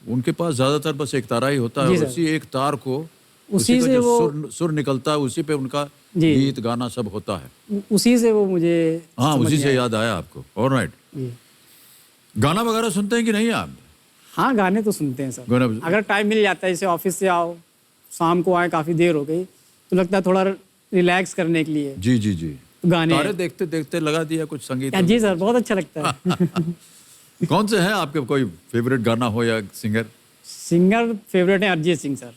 [SPEAKER 1] उनके पास ज्यादातर बस एक तारा ही होता है
[SPEAKER 4] जी
[SPEAKER 1] और
[SPEAKER 4] सर।
[SPEAKER 1] उसी एक तार को
[SPEAKER 4] उसी
[SPEAKER 1] का
[SPEAKER 4] से
[SPEAKER 1] जो
[SPEAKER 4] वो
[SPEAKER 1] सुर निकलता है उसी पे उनका
[SPEAKER 4] जी।
[SPEAKER 1] गीत गाना सब होता है।
[SPEAKER 4] उसी से वो मुझे
[SPEAKER 1] हाँ,
[SPEAKER 4] समझ
[SPEAKER 1] उसी
[SPEAKER 4] में
[SPEAKER 1] से
[SPEAKER 4] आया।
[SPEAKER 1] याद आया आपको। ऑलराइट।
[SPEAKER 4] जी।
[SPEAKER 1] गाना वगैरह सुनते हैं कि नहीं आप?
[SPEAKER 4] हाँ, गाने तो सुनते हैं सर।
[SPEAKER 1] गाना-
[SPEAKER 4] अगर टाइम मिल जाता है, जैसे ऑफिस से आओ, शाम को आए, काफ़ी देर हो गई, तो लगता है थोड़ा रिलैक्स करने के लिए
[SPEAKER 1] जी जी जी।
[SPEAKER 4] गाने।
[SPEAKER 1] तारे देखते देखते लगा दिया कुछ संगीत।
[SPEAKER 4] जी सर, बहुत अच्छा लगता है।
[SPEAKER 1] कौन से हैं आपके कोई फेवरेट गाना हो या सिंगर?
[SPEAKER 4] सिंगर फेवरेट है अरिजीत सिंह सर।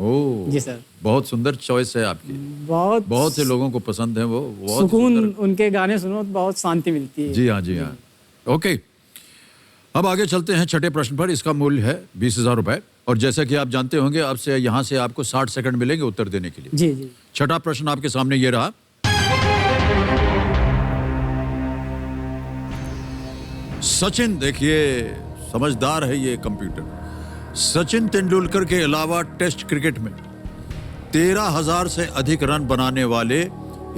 [SPEAKER 1] ओह
[SPEAKER 4] जी सर।
[SPEAKER 1] बहुत सुंदर चॉइस है आपकी।
[SPEAKER 4] बहुत
[SPEAKER 1] बहुत से लोगों को पसंद है वो। बहुत
[SPEAKER 4] सुकून,
[SPEAKER 1] सुंदर।
[SPEAKER 4] उनके गाने सुनो तो बहुत शांति मिलती है।
[SPEAKER 1] जी हाँ, जी हाँ। ओके, अब आगे चलते हैं छठे प्रश्न पर। इसका मूल्य है 20,000 रुपए और जैसा कि आप जानते होंगे अब से यहाँ से आपको 60 सेकंड मिलेंगे उत्तर देने के लिए।
[SPEAKER 4] जी जी।
[SPEAKER 1] छठा प्रश्न आपके सामने ये रहा। सचिन, देखिए समझदार है ये कंप्यूटर। सचिन तेंदुलकर के अलावा टेस्ट क्रिकेट में 13,000 से अधिक रन बनाने वाले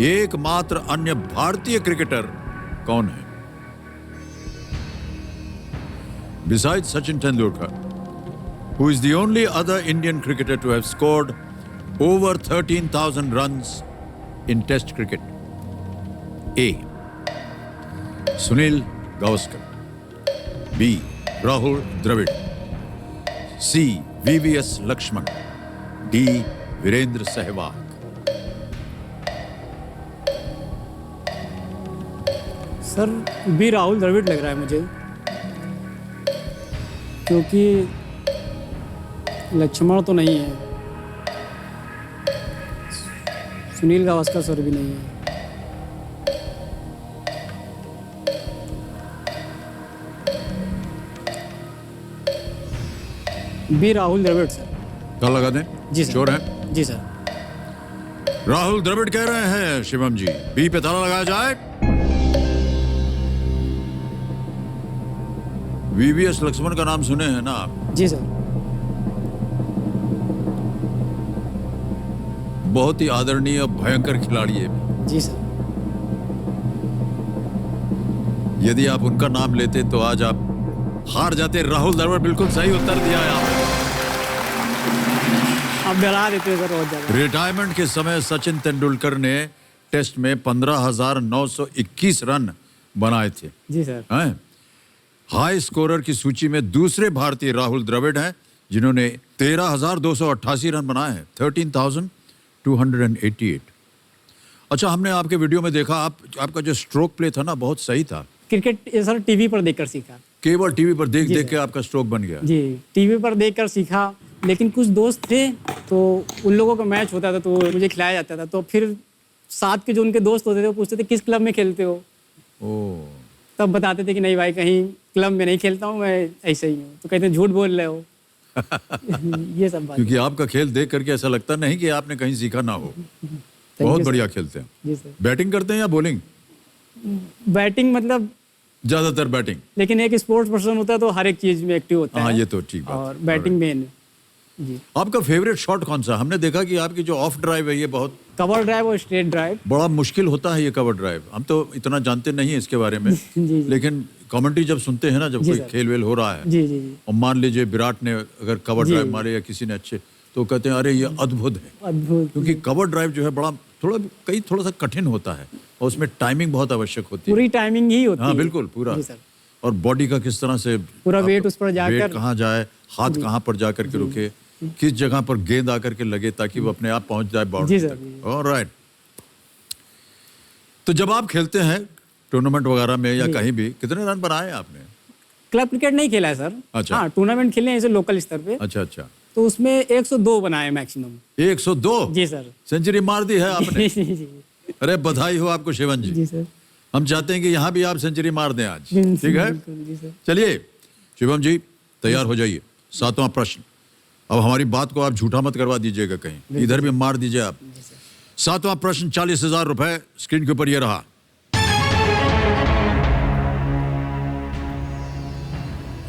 [SPEAKER 1] एकमात्र अन्य भारतीय क्रिकेटर कौन है? Besides Sachin Tendulkar, who is the only other Indian cricketer to have scored over 13,000 runs in Test cricket? A. Sunil Gavaskar. B. Rahul Dravid. C. VVS Lakshman. D. Virendra Sehwag.
[SPEAKER 4] Sir B Rahul Dravid लग रहा है मुझे, क्योंकि लक्ष्मण तो नहीं है, Sunil Gavaskar sir भी नहीं है। B Rahul Dravid sir.
[SPEAKER 1] क्या लगा दें?
[SPEAKER 4] जी सर।
[SPEAKER 1] श्योर है?
[SPEAKER 4] जी सर।
[SPEAKER 1] राहुल द्रविड़ कह रहे हैं शिवम जी। बी पे ताला लगाया जाए। वीवीएस लक्ष्मण का नाम सुने हैं ना आप?
[SPEAKER 4] जी सर।
[SPEAKER 1] बहुत ही आदरणीय भयंकर खिलाड़ी है।
[SPEAKER 4] जी सर।
[SPEAKER 1] यदि आप उनका नाम लेते तो आज आप हार जाते। राहुल द्रविड़ बिल्कुल सही उत्तर दिया है आपने।
[SPEAKER 4] आप डरा देते हैं सर बहुत ज्यादा।
[SPEAKER 1] रिटायरमेंट के समय सचिन तेंदुलकर ने टेस्ट में 15,921 रन बनाए थे।
[SPEAKER 4] जी सर।
[SPEAKER 1] हैं? हाई स्कोरर की सूची में दूसरे भारतीय राहुल द्रविड़ हैं जिन्होंने 13,288 रन बनाए हैं। 13,288। अच्छा, हमने आपके वीडियो में देखा आपका जो स्ट्रोक प्ले था ना बहुत सही था।
[SPEAKER 4] क्रिकेट ये सर टीवी पर देखकर सीखा।
[SPEAKER 1] केवल टीवी पर देख
[SPEAKER 4] जी
[SPEAKER 1] देख
[SPEAKER 4] सर।
[SPEAKER 1] के आपका स्ट्रोक बन गया।
[SPEAKER 4] जी, टीवी पर देखकर सीखा, लेकिन कुछ दोस्त थे तो उन लोगों का मैच होता था तो मुझे खिलाया जाता था, तो फिर साथ के जो उनके दोस्त होते थे वो पूछते थे किस क्लब में खेलते हो,
[SPEAKER 1] ओ
[SPEAKER 4] तब बताते थे कि नहीं भाई कहीं क्लब में नहीं खेलता हूँ, मैं ऐसे ही हूँ। तो कहते हैं झूठ बोल रहे हो। ये सब बात।
[SPEAKER 1] क्योंकि आपका खेल देख करके ऐसा लगता नहीं कि आपने कहीं सीखा ना हो। बहुत बढ़िया खेलते हैं।
[SPEAKER 4] जी सर।
[SPEAKER 1] बैटिंग करते हैं या बॉलिंग?
[SPEAKER 4] बैटिंग मतलब
[SPEAKER 1] ज्यादातर बैटिंग।
[SPEAKER 4] लेकिन एक स्पोर्ट्स पर्सन होता है तो हर एक चीज में एक्टिव होता
[SPEAKER 1] हाँ,
[SPEAKER 4] है।
[SPEAKER 1] ये तो ठीक बात
[SPEAKER 4] और
[SPEAKER 1] है।
[SPEAKER 4] बैटिंग मेन है। जी।
[SPEAKER 1] आपका फेवरेट शॉट कौन सा? हमने देखा कि आपकी जो ऑफ ड्राइव है ये बहुत
[SPEAKER 4] कवर ड्राइव और स्ट्रेट ड्राइव।
[SPEAKER 1] बड़ा मुश्किल होता है ये कवर ड्राइव। हम तो इतना जानते नहीं है इसके बारे में।
[SPEAKER 4] जी।
[SPEAKER 1] लेकिन कमेंट्री जब सुनते हैं ना, जब
[SPEAKER 4] जी
[SPEAKER 1] कोई
[SPEAKER 4] सर।
[SPEAKER 1] खेल वेल हो रहा है
[SPEAKER 4] जी जी जी।
[SPEAKER 1] और मान लीजिए विराट ने अगर कवर
[SPEAKER 4] जी।
[SPEAKER 1] ड्राइव मारे या किसी ने अच्छे, तो कहते हैं अरे ये अद्भुत है।
[SPEAKER 4] अद्भुत।
[SPEAKER 1] क्योंकि कवर ड्राइव जो है बड़ा थोड़ा सा कठिन होता है और उसमें टाइमिंग बहुत आवश्यक होती है।
[SPEAKER 4] पूरी टाइमिंग ही होती है।
[SPEAKER 1] हाँ बिल्कुल, पूरा।
[SPEAKER 4] जी सर।
[SPEAKER 1] और बॉडी का किस तरह से
[SPEAKER 4] पूरा वेट उस पर जाकर-
[SPEAKER 1] वेट कहाँ जाए, हाथ कहाँ पर जा करके रुके, किस जगह पर गेंद आकर के लगे ताकि वो अपने आप पहुंच जाए बाउंड्री
[SPEAKER 4] जी सर,
[SPEAKER 1] तक। ऑलराइट। तो जब आप खेलते हैं टूर्नामेंट वगैरह में या कहीं भी, कितने रन बनाए आपने?
[SPEAKER 4] क्लब क्रिकेट नहीं खेला है सर।
[SPEAKER 1] अच्छा।
[SPEAKER 4] हाँ, टूर्नामेंट खेले हैं ऐसे लोकल स्तर पे,
[SPEAKER 1] अच्छा अच्छा।
[SPEAKER 4] तो उसमें 102 बनाए मैक्सिमम।
[SPEAKER 1] 102
[SPEAKER 4] जी सर।
[SPEAKER 1] सेंचुरी मार दी है आपने।
[SPEAKER 4] जी जी
[SPEAKER 1] अरे बधाई हो आपको शिवन जी।
[SPEAKER 4] जी सर।
[SPEAKER 1] हम चाहते हैं कि यहाँ भी आप सेंचुरी मार दें आज। ठीक है,
[SPEAKER 4] बिल्कुल, जी सर।
[SPEAKER 1] चलिए शिवम जी तैयार हो जाइए। 7वां प्रश्न। अब हमारी बात को आप झूठा मत करवा दीजिएगा कहीं, इधर भी मार दीजिए आप। 7वां प्रश्न 40,000 रुपए स्क्रीन के ऊपर ये रहा।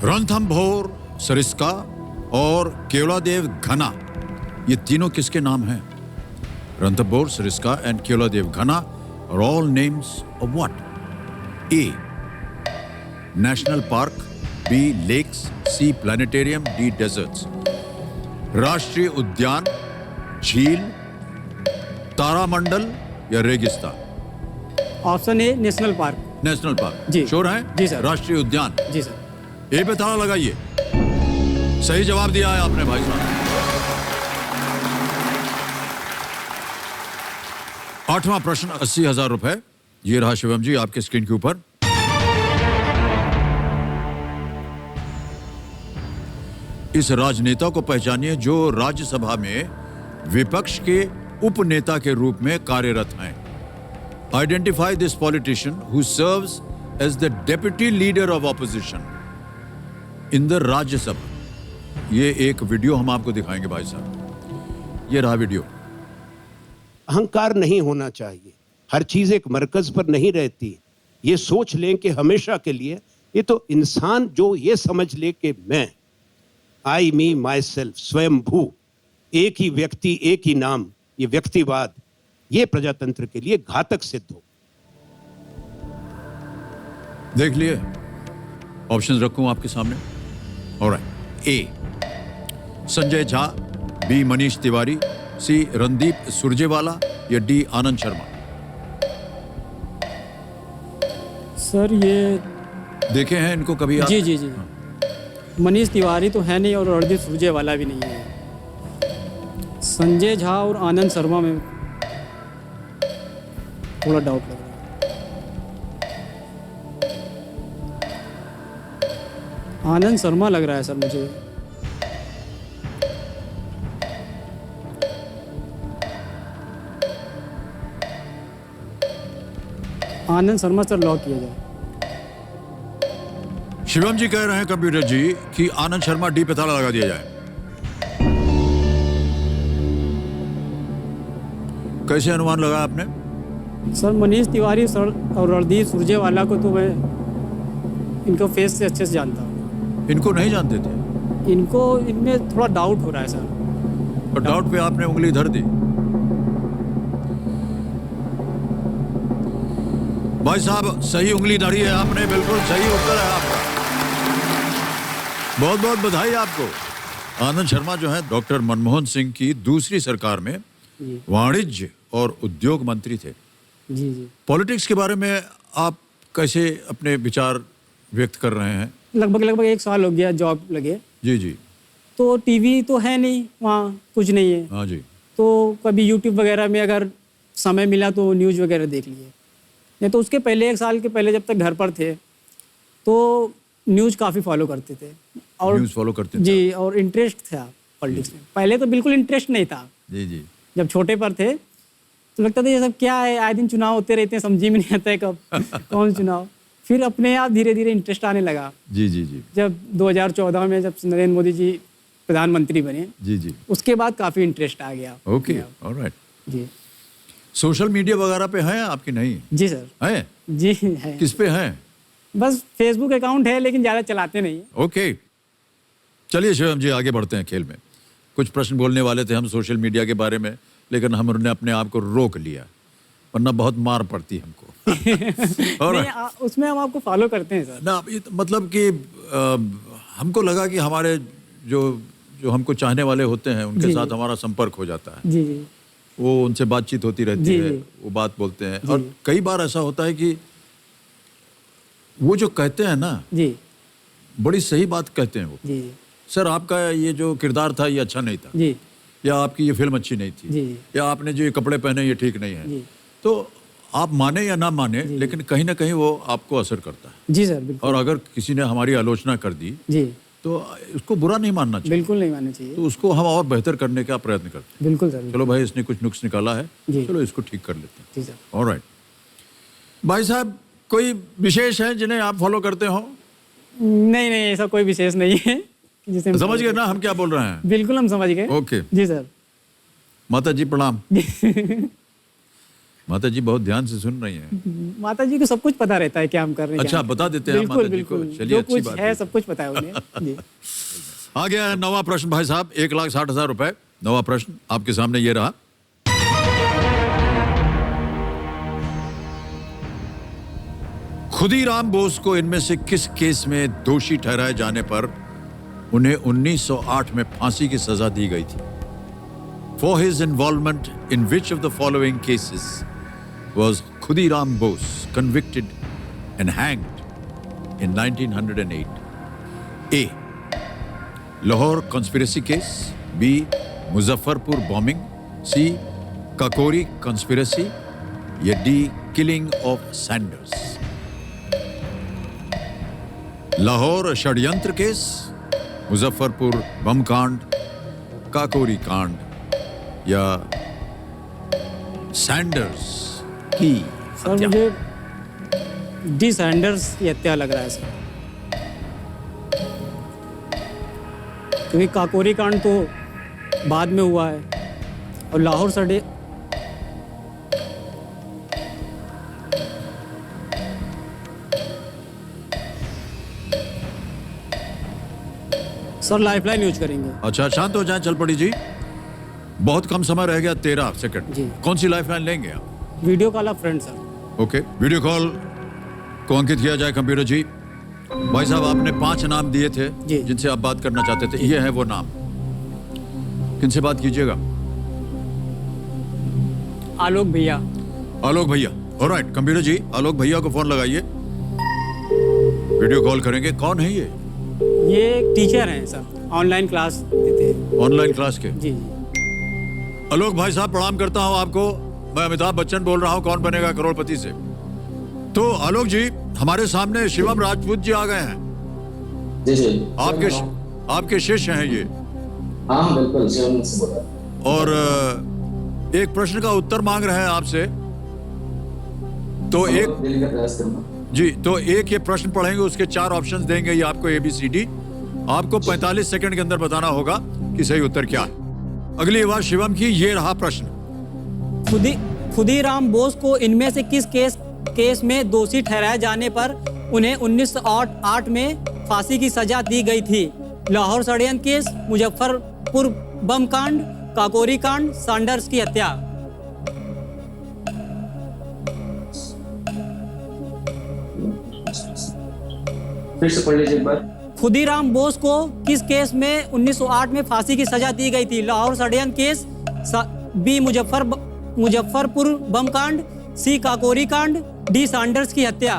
[SPEAKER 1] रणथंभौर सरिस्का और केवलादेव घना, ये तीनों किसके नाम हैं? Ranthambore Sariska and Keoladeo Ghana are all names of what? A national park, B lakes, C planetarium, D deserts. राष्ट्रीय उद्यान, झील, तारामंडल या रेगिस्तान?
[SPEAKER 4] Option A national park.
[SPEAKER 1] National park.
[SPEAKER 4] जी।
[SPEAKER 1] श्योर हैं?
[SPEAKER 4] जी सर।
[SPEAKER 1] राष्ट्रीय उद्यान।
[SPEAKER 4] जी सर।
[SPEAKER 1] ए पे ताला लगाइए। सही जवाब दिया है आपने भाई साहब। 8वां प्रश्न 80,000 रुपए। ये रहा शिवम जी आपके स्क्रीन के ऊपर। इस राजनेता को पहचानिए जो राज्यसभा में विपक्ष के उपनेता के रूप में कार्यरत हैं। Identify this politician who serves as the deputy leader of opposition in the Rajya Sabha. ये एक वीडियो हम आपको दिखाएंगे भाई साहब। ये रहा वीडियो।
[SPEAKER 8] अहंकार नहीं होना चाहिए। हर चीज एक मरकज पर नहीं रहती। ये सोच लें कि हमेशा के लिए ये तो इंसान जो ये समझ ले कि मैं, आई मी माई सेल्फ, स्वयं भू, एक ही व्यक्ति एक ही नाम, ये व्यक्तिवाद, ये प्रजातंत्र के लिए घातक सिद्ध हो।
[SPEAKER 1] देख लिए, ऑप्शंस रखूं आपके सामने। ऑलराइट। ए संजय झा, बी मनीष तिवारी, सी रणदीप सुरजेवाला या डी आनंद शर्मा?
[SPEAKER 4] सर ये
[SPEAKER 1] देखे हैं इनको कभी आप?
[SPEAKER 4] जी जी जी। मनीष तिवारी तो है नहीं और रणदीप सुरजेवाला भी नहीं है। संजय झा और आनंद शर्मा में थोड़ा डाउट लग रहा है। आनंद शर्मा लग रहा है सर मुझे। आनंद शर्मा सर लॉक किया जाए।
[SPEAKER 1] शिवम जी कह रहे हैं कंप्यूटर जी कि आनंद शर्मा, डी पे ताला लगा दिया जाए। कैसे अनुमान लगा आपने?
[SPEAKER 4] सर मनीष तिवारी सर और रणदीप सुरजेवाला को तो मैं इनको फेस से अच्छे से जानता हूँ।
[SPEAKER 1] इनको नहीं जानते थे?
[SPEAKER 4] इनको इनमें थोड़ा डाउट हो रहा है सर।
[SPEAKER 1] और डाउट पे आपने उंगली धर दी। भाई साहब सही उंगली धरी है आपने, बिल्कुल सही उत्तर है आपका। बहुत बहुत बधाई आपको। आनंद शर्मा जो है डॉक्टर मनमोहन सिंह की दूसरी सरकार में वाणिज्य और उद्योग मंत्री थे।
[SPEAKER 4] जी जी।
[SPEAKER 1] पॉलिटिक्स के बारे में आप कैसे अपने विचार व्यक्त कर रहे हैं?
[SPEAKER 4] लगभग 1 साल हो गया जॉब लगे।
[SPEAKER 1] जी जी।
[SPEAKER 4] तो टीवी तो है नहीं वहाँ, कुछ नहीं है।
[SPEAKER 1] हाँ जी।
[SPEAKER 4] तो कभी यूट्यूब वगैरह में अगर समय मिला तो न्यूज़ वगैरह देख लिए। नहीं तो उसके पहले 1 साल के पहले जब तक घर पर थे तो न्यूज़ काफ़ी फॉलो करते थे। और
[SPEAKER 1] न्यूज़ फॉलो करते थे
[SPEAKER 4] जी, और इंटरेस्ट था पॉलिटिक्स में। पहले तो बिल्कुल इंटरेस्ट नहीं था।
[SPEAKER 1] जी जी।
[SPEAKER 4] जब छोटे पर थे तो लगता था ये सब क्या है, आए दिन चुनाव होते रहते हैं, समझ में नहीं आता है कब कौन चुनाव। फिर अपने आप धीरे धीरे इंटरेस्ट आने लगा।
[SPEAKER 1] जी जी जी।
[SPEAKER 4] जब 2014 में जब नरेंद्र मोदी जी प्रधानमंत्री बने,
[SPEAKER 1] जी जी।
[SPEAKER 4] उसके बाद काफ़ी इंटरेस्ट आ गया।
[SPEAKER 1] Okay, alright.
[SPEAKER 4] जी।
[SPEAKER 1] सोशल मीडिया वगैरह पे हैं आपकी? नहीं
[SPEAKER 4] जी सर।
[SPEAKER 1] हैं?
[SPEAKER 4] जी है।
[SPEAKER 1] किस पे हैं?
[SPEAKER 4] बस फेसबुक अकाउंट है लेकिन ज़्यादा चलाते नहीं है।
[SPEAKER 1] ओके, चलिए शिवम जी आगे बढ़ते हैं खेल में। कुछ प्रश्न बोलने वाले थे हम सोशल मीडिया के बारे में, लेकिन हमने अपने आप को रोक लिया, वरना बहुत मार पड़ती हमको। और
[SPEAKER 4] नहीं, उसमें हम आपको फॉलो करते हैं सर।
[SPEAKER 1] ना मतलब कि हमको लगा कि हमारे जो हमको चाहने वाले होते हैं उनके साथ हमारा संपर्क हो जाता है।
[SPEAKER 4] जी जी।
[SPEAKER 1] वो उनसे बातचीत होती रहती है, वो बात बोलते हैं। और कई बार ऐसा होता है कि वो जो कहते हैं ना
[SPEAKER 4] जी,
[SPEAKER 1] बड़ी सही बात कहते हैं वो।
[SPEAKER 4] जी
[SPEAKER 1] सर आपका ये जो किरदार था ये अच्छा नहीं था,
[SPEAKER 4] जी,
[SPEAKER 1] या आपकी ये फिल्म अच्छी नहीं थी,
[SPEAKER 4] जी,
[SPEAKER 1] या आपने जो ये कपड़े पहने ये ठीक नहीं है।
[SPEAKER 4] जी।
[SPEAKER 1] तो आप माने या ना माने, लेकिन कहीं ना कहीं वो आपको असर करता है।
[SPEAKER 4] जी सर, बिल्कुल।
[SPEAKER 1] और अगर किसी ने हमारी आलोचना कर दी
[SPEAKER 4] जी,
[SPEAKER 1] तो उसको बुरा नहीं मानना चाहिए,
[SPEAKER 4] बिल्कुल नहीं मानना चाहिए।
[SPEAKER 1] तो उसको हम और बेहतर करने का प्रयत्न करते हैं।
[SPEAKER 4] बिल्कुल सर।
[SPEAKER 1] चलो भाई इसने कुछ नुक्स निकाला है,
[SPEAKER 4] जी।
[SPEAKER 1] चलो इसको ठीक कर लेते हैं।
[SPEAKER 4] जी सर।
[SPEAKER 1] ऑलराइट। भाई साहब कोई विशेष है जिन्हें आप फॉलो करते हो?
[SPEAKER 4] नहीं नहीं, ऐसा कोई विशेष नहीं है जिसे हम
[SPEAKER 1] समझ गए ना हम क्या बोल रहे हैं?
[SPEAKER 4] बिल्कुल हम समझ गए।
[SPEAKER 1] ओके।
[SPEAKER 4] जी सर।
[SPEAKER 1] माता जी प्रणाम। माता जी बहुत ध्यान से सुन रही हैं।
[SPEAKER 4] माता जी को सब कुछ पता रहता है क्या हम कर रहे हैं।
[SPEAKER 1] अच्छा,
[SPEAKER 4] क्या
[SPEAKER 1] बता देते हैं
[SPEAKER 4] बिल्कुल
[SPEAKER 1] माता जी को।
[SPEAKER 4] बिल्कुल,
[SPEAKER 1] चलिए
[SPEAKER 4] जो
[SPEAKER 1] अच्छी
[SPEAKER 4] कुछ
[SPEAKER 1] बात
[SPEAKER 4] है सब कुछ पता है उन्हें। जी।
[SPEAKER 1] आ गया है नवा प्रश्न भाई साहब, 1,60,000 रुपए। नवा प्रश्न आपके सामने ये रहा। खुदीराम बोस को इनमें से किस केस में दोषी ठहराए जाने पर उन्हें 1908 में फांसी की सजा दी गई थी। For his involvement in which of the following cases was Khudiram Bose convicted and hanged in 1908? A. Lahore conspiracy case. B. Muzaffarpur bombing. C. Kakori conspiracy. या D. Killing of Sanders. Lahore षड्यंत्र केस, मुजफ्फरपुर बम कांड, काकोरी कांड या Sanders की
[SPEAKER 4] sir
[SPEAKER 1] हत्या।
[SPEAKER 4] मुझे D Sanders की हत्या लग रहा है सर, क्योंकि काकोरी कांड तो बाद में हुआ है और लाहौर सड़े सर लाइफलाइन यूज करेंगे।
[SPEAKER 1] अच्छा, शांत हो जाए, चल पड़ी जी, बहुत कम समय रह गया, 13 सेकंड।
[SPEAKER 4] जी।
[SPEAKER 1] कौन सी लाइफलाइन लेंगे आप?
[SPEAKER 4] Video call of friend sir.
[SPEAKER 1] Okay, video call को अंकित किया जाए कंप्यूटर जी। भाई साहब, आपने 5 नाम दिए थे
[SPEAKER 4] जी।
[SPEAKER 1] जिनसे आप बात करना चाहते थे, ये है वो नाम। किनसे बात कीजिएगा?
[SPEAKER 4] आलोक भैया।
[SPEAKER 1] आलोक भैया। ऑलराइट, कंप्यूटर जी, आलोक भैया को फोन लगाइए, वीडियो कॉल करेंगे। कौन है ये?
[SPEAKER 4] ये एक टीचर हैं सर, ऑनलाइन क्लास देते हैं।
[SPEAKER 1] ऑनलाइन क्लास के?
[SPEAKER 4] जी।
[SPEAKER 1] आलोक भाई साहब, प्रणाम करता हूं आपको। मैं अमिताभ बच्चन बोल रहा हूं, कौन बनेगा करोड़पति से। तो आलोक जी, हमारे सामने शिवम राजपूत जी आ गए हैं।
[SPEAKER 9] जी जी।
[SPEAKER 1] आपके शिष्य हैं ये।
[SPEAKER 9] हाँ बिल्कुल, शिवम से बोल रहा हूं।
[SPEAKER 1] और एक प्रश्न का उत्तर मांग रहे हैं आपसे। तो एक
[SPEAKER 9] दिल्ली का प्रयास करूंगा
[SPEAKER 1] जी, तो एक ये प्रश्न पढ़ेंगे, उसके 4 ऑप्शंस देंगे ये आपको, ABCD। आपको 45 सेकंड के अंदर बताना होगा कि सही उत्तर क्या है। अगली बार शिवम की, ये रहा प्रश्न।
[SPEAKER 4] खुदीराम बोस को इनमें से किस केस में दोषी ठहराए जाने पर उन्हें 1908 में फांसी की सजा दी गई थी? लाहौर षड्यंत्र केस, मुजफ्फरपुर बम कांड, काकोरी कांड, सैंडर्स की हत्या।
[SPEAKER 9] फिर से पढ़ लीजिए एक बार।
[SPEAKER 4] खुदीराम बोस को किस केस में 1908 में फांसी की सजा दी गई थी? लाहौर षड्यंत्र केस, बी मुजफ्फरपुर बम कांड, सी काकोरी कांड, डी सैंडर्स की हत्या।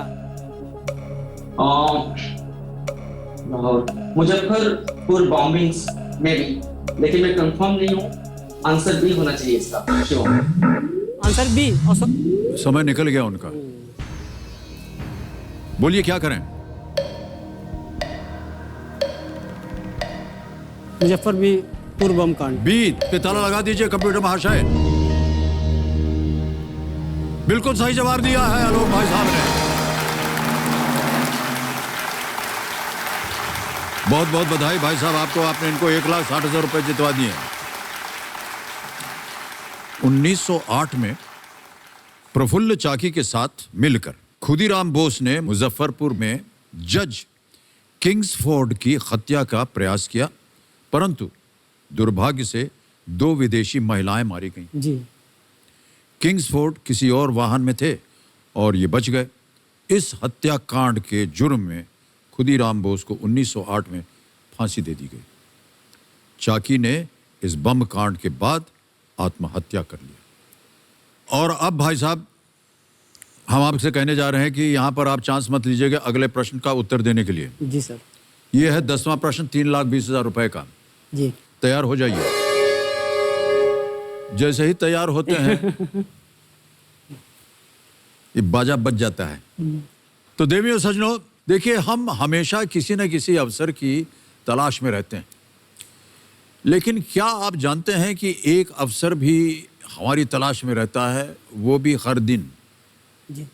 [SPEAKER 9] मुजफ्फरपुर बॉम्बिंग्स में भी, लेकिन मैं कंफर्म नहीं हूँ। आंसर बी होना चाहिए इसका, शिवम।
[SPEAKER 4] Answer B.
[SPEAKER 1] समय निकल गया उनका। बोलिए क्या करें?
[SPEAKER 4] मुजफ्फरपुर बम कांड।
[SPEAKER 1] बी पे ताला लगा दीजिए कंप्यूटर महाशय। बिल्कुल सही जवाब दिया है आलोक भाई साहब ने। बहुत बहुत बधाई भाई साहब आपको, आपने इनको 1,60,000 रुपए जितवा दिए। 1908 में प्रफुल्ल चाकी के साथ मिलकर खुदीराम बोस ने मुजफ्फरपुर में जज किंग्सफोर्ड की हत्या का प्रयास किया, परंतु दुर्भाग्य से 2 विदेशी महिलाएं मारी गईं।
[SPEAKER 4] जी।
[SPEAKER 1] किंग्सफोर्ड किसी और वाहन में थे और ये बच गए। इस हत्याकांड के जुर्म में खुदीराम बोस को 1908 में फांसी दे दी गई। चाकी ने इस बम कांड के बाद आत्महत्या कर लिया। और अब भाई साहब, हम आपसे कहने जा रहे हैं कि यहाँ पर आप चांस मत लीजिएगा अगले प्रश्न का उत्तर देने के लिए।
[SPEAKER 4] जी सर।
[SPEAKER 1] ये है 10वां प्रश्न, 3,20,000 रुपए का।
[SPEAKER 4] जी।
[SPEAKER 1] तैयार हो जाइए। जैसे ही तैयार होते हैं ये बाजा बज जाता है। तो देवियों सज्जनों, देखिए, हम हमेशा किसी न किसी अवसर की तलाश में रहते हैं, लेकिन क्या आप जानते हैं कि एक अवसर भी हमारी तलाश में रहता है, वो भी हर दिन।
[SPEAKER 4] जी।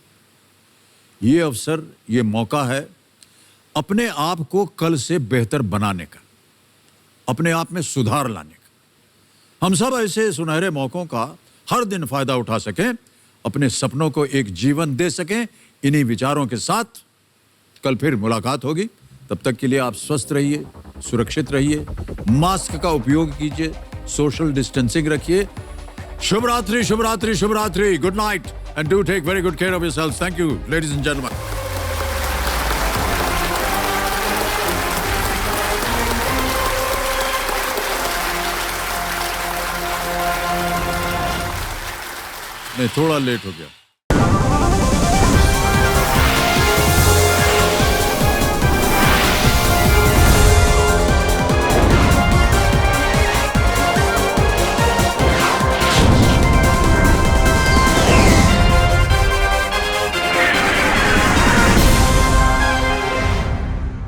[SPEAKER 1] ये अवसर, ये मौका है अपने आप को कल से बेहतर बनाने का, अपने आप में सुधार लाने का। हम सब ऐसे सुनहरे मौकों का हर दिन फायदा उठा सकें, अपने सपनों को एक जीवन दे सकें। इन्हीं विचारों के साथ कल फिर मुलाकात होगी। तब तक के लिए आप स्वस्थ रहिए, सुरक्षित रहिए, मास्क का उपयोग कीजिए, सोशल डिस्टेंसिंग रखिए। शुभ रात्रि, शुभ रात्रि, शुभ रात्रि। Good night and do take very good care of yourselves. Thank you, ladies and gentlemen. मैं थोड़ा लेट हो गया।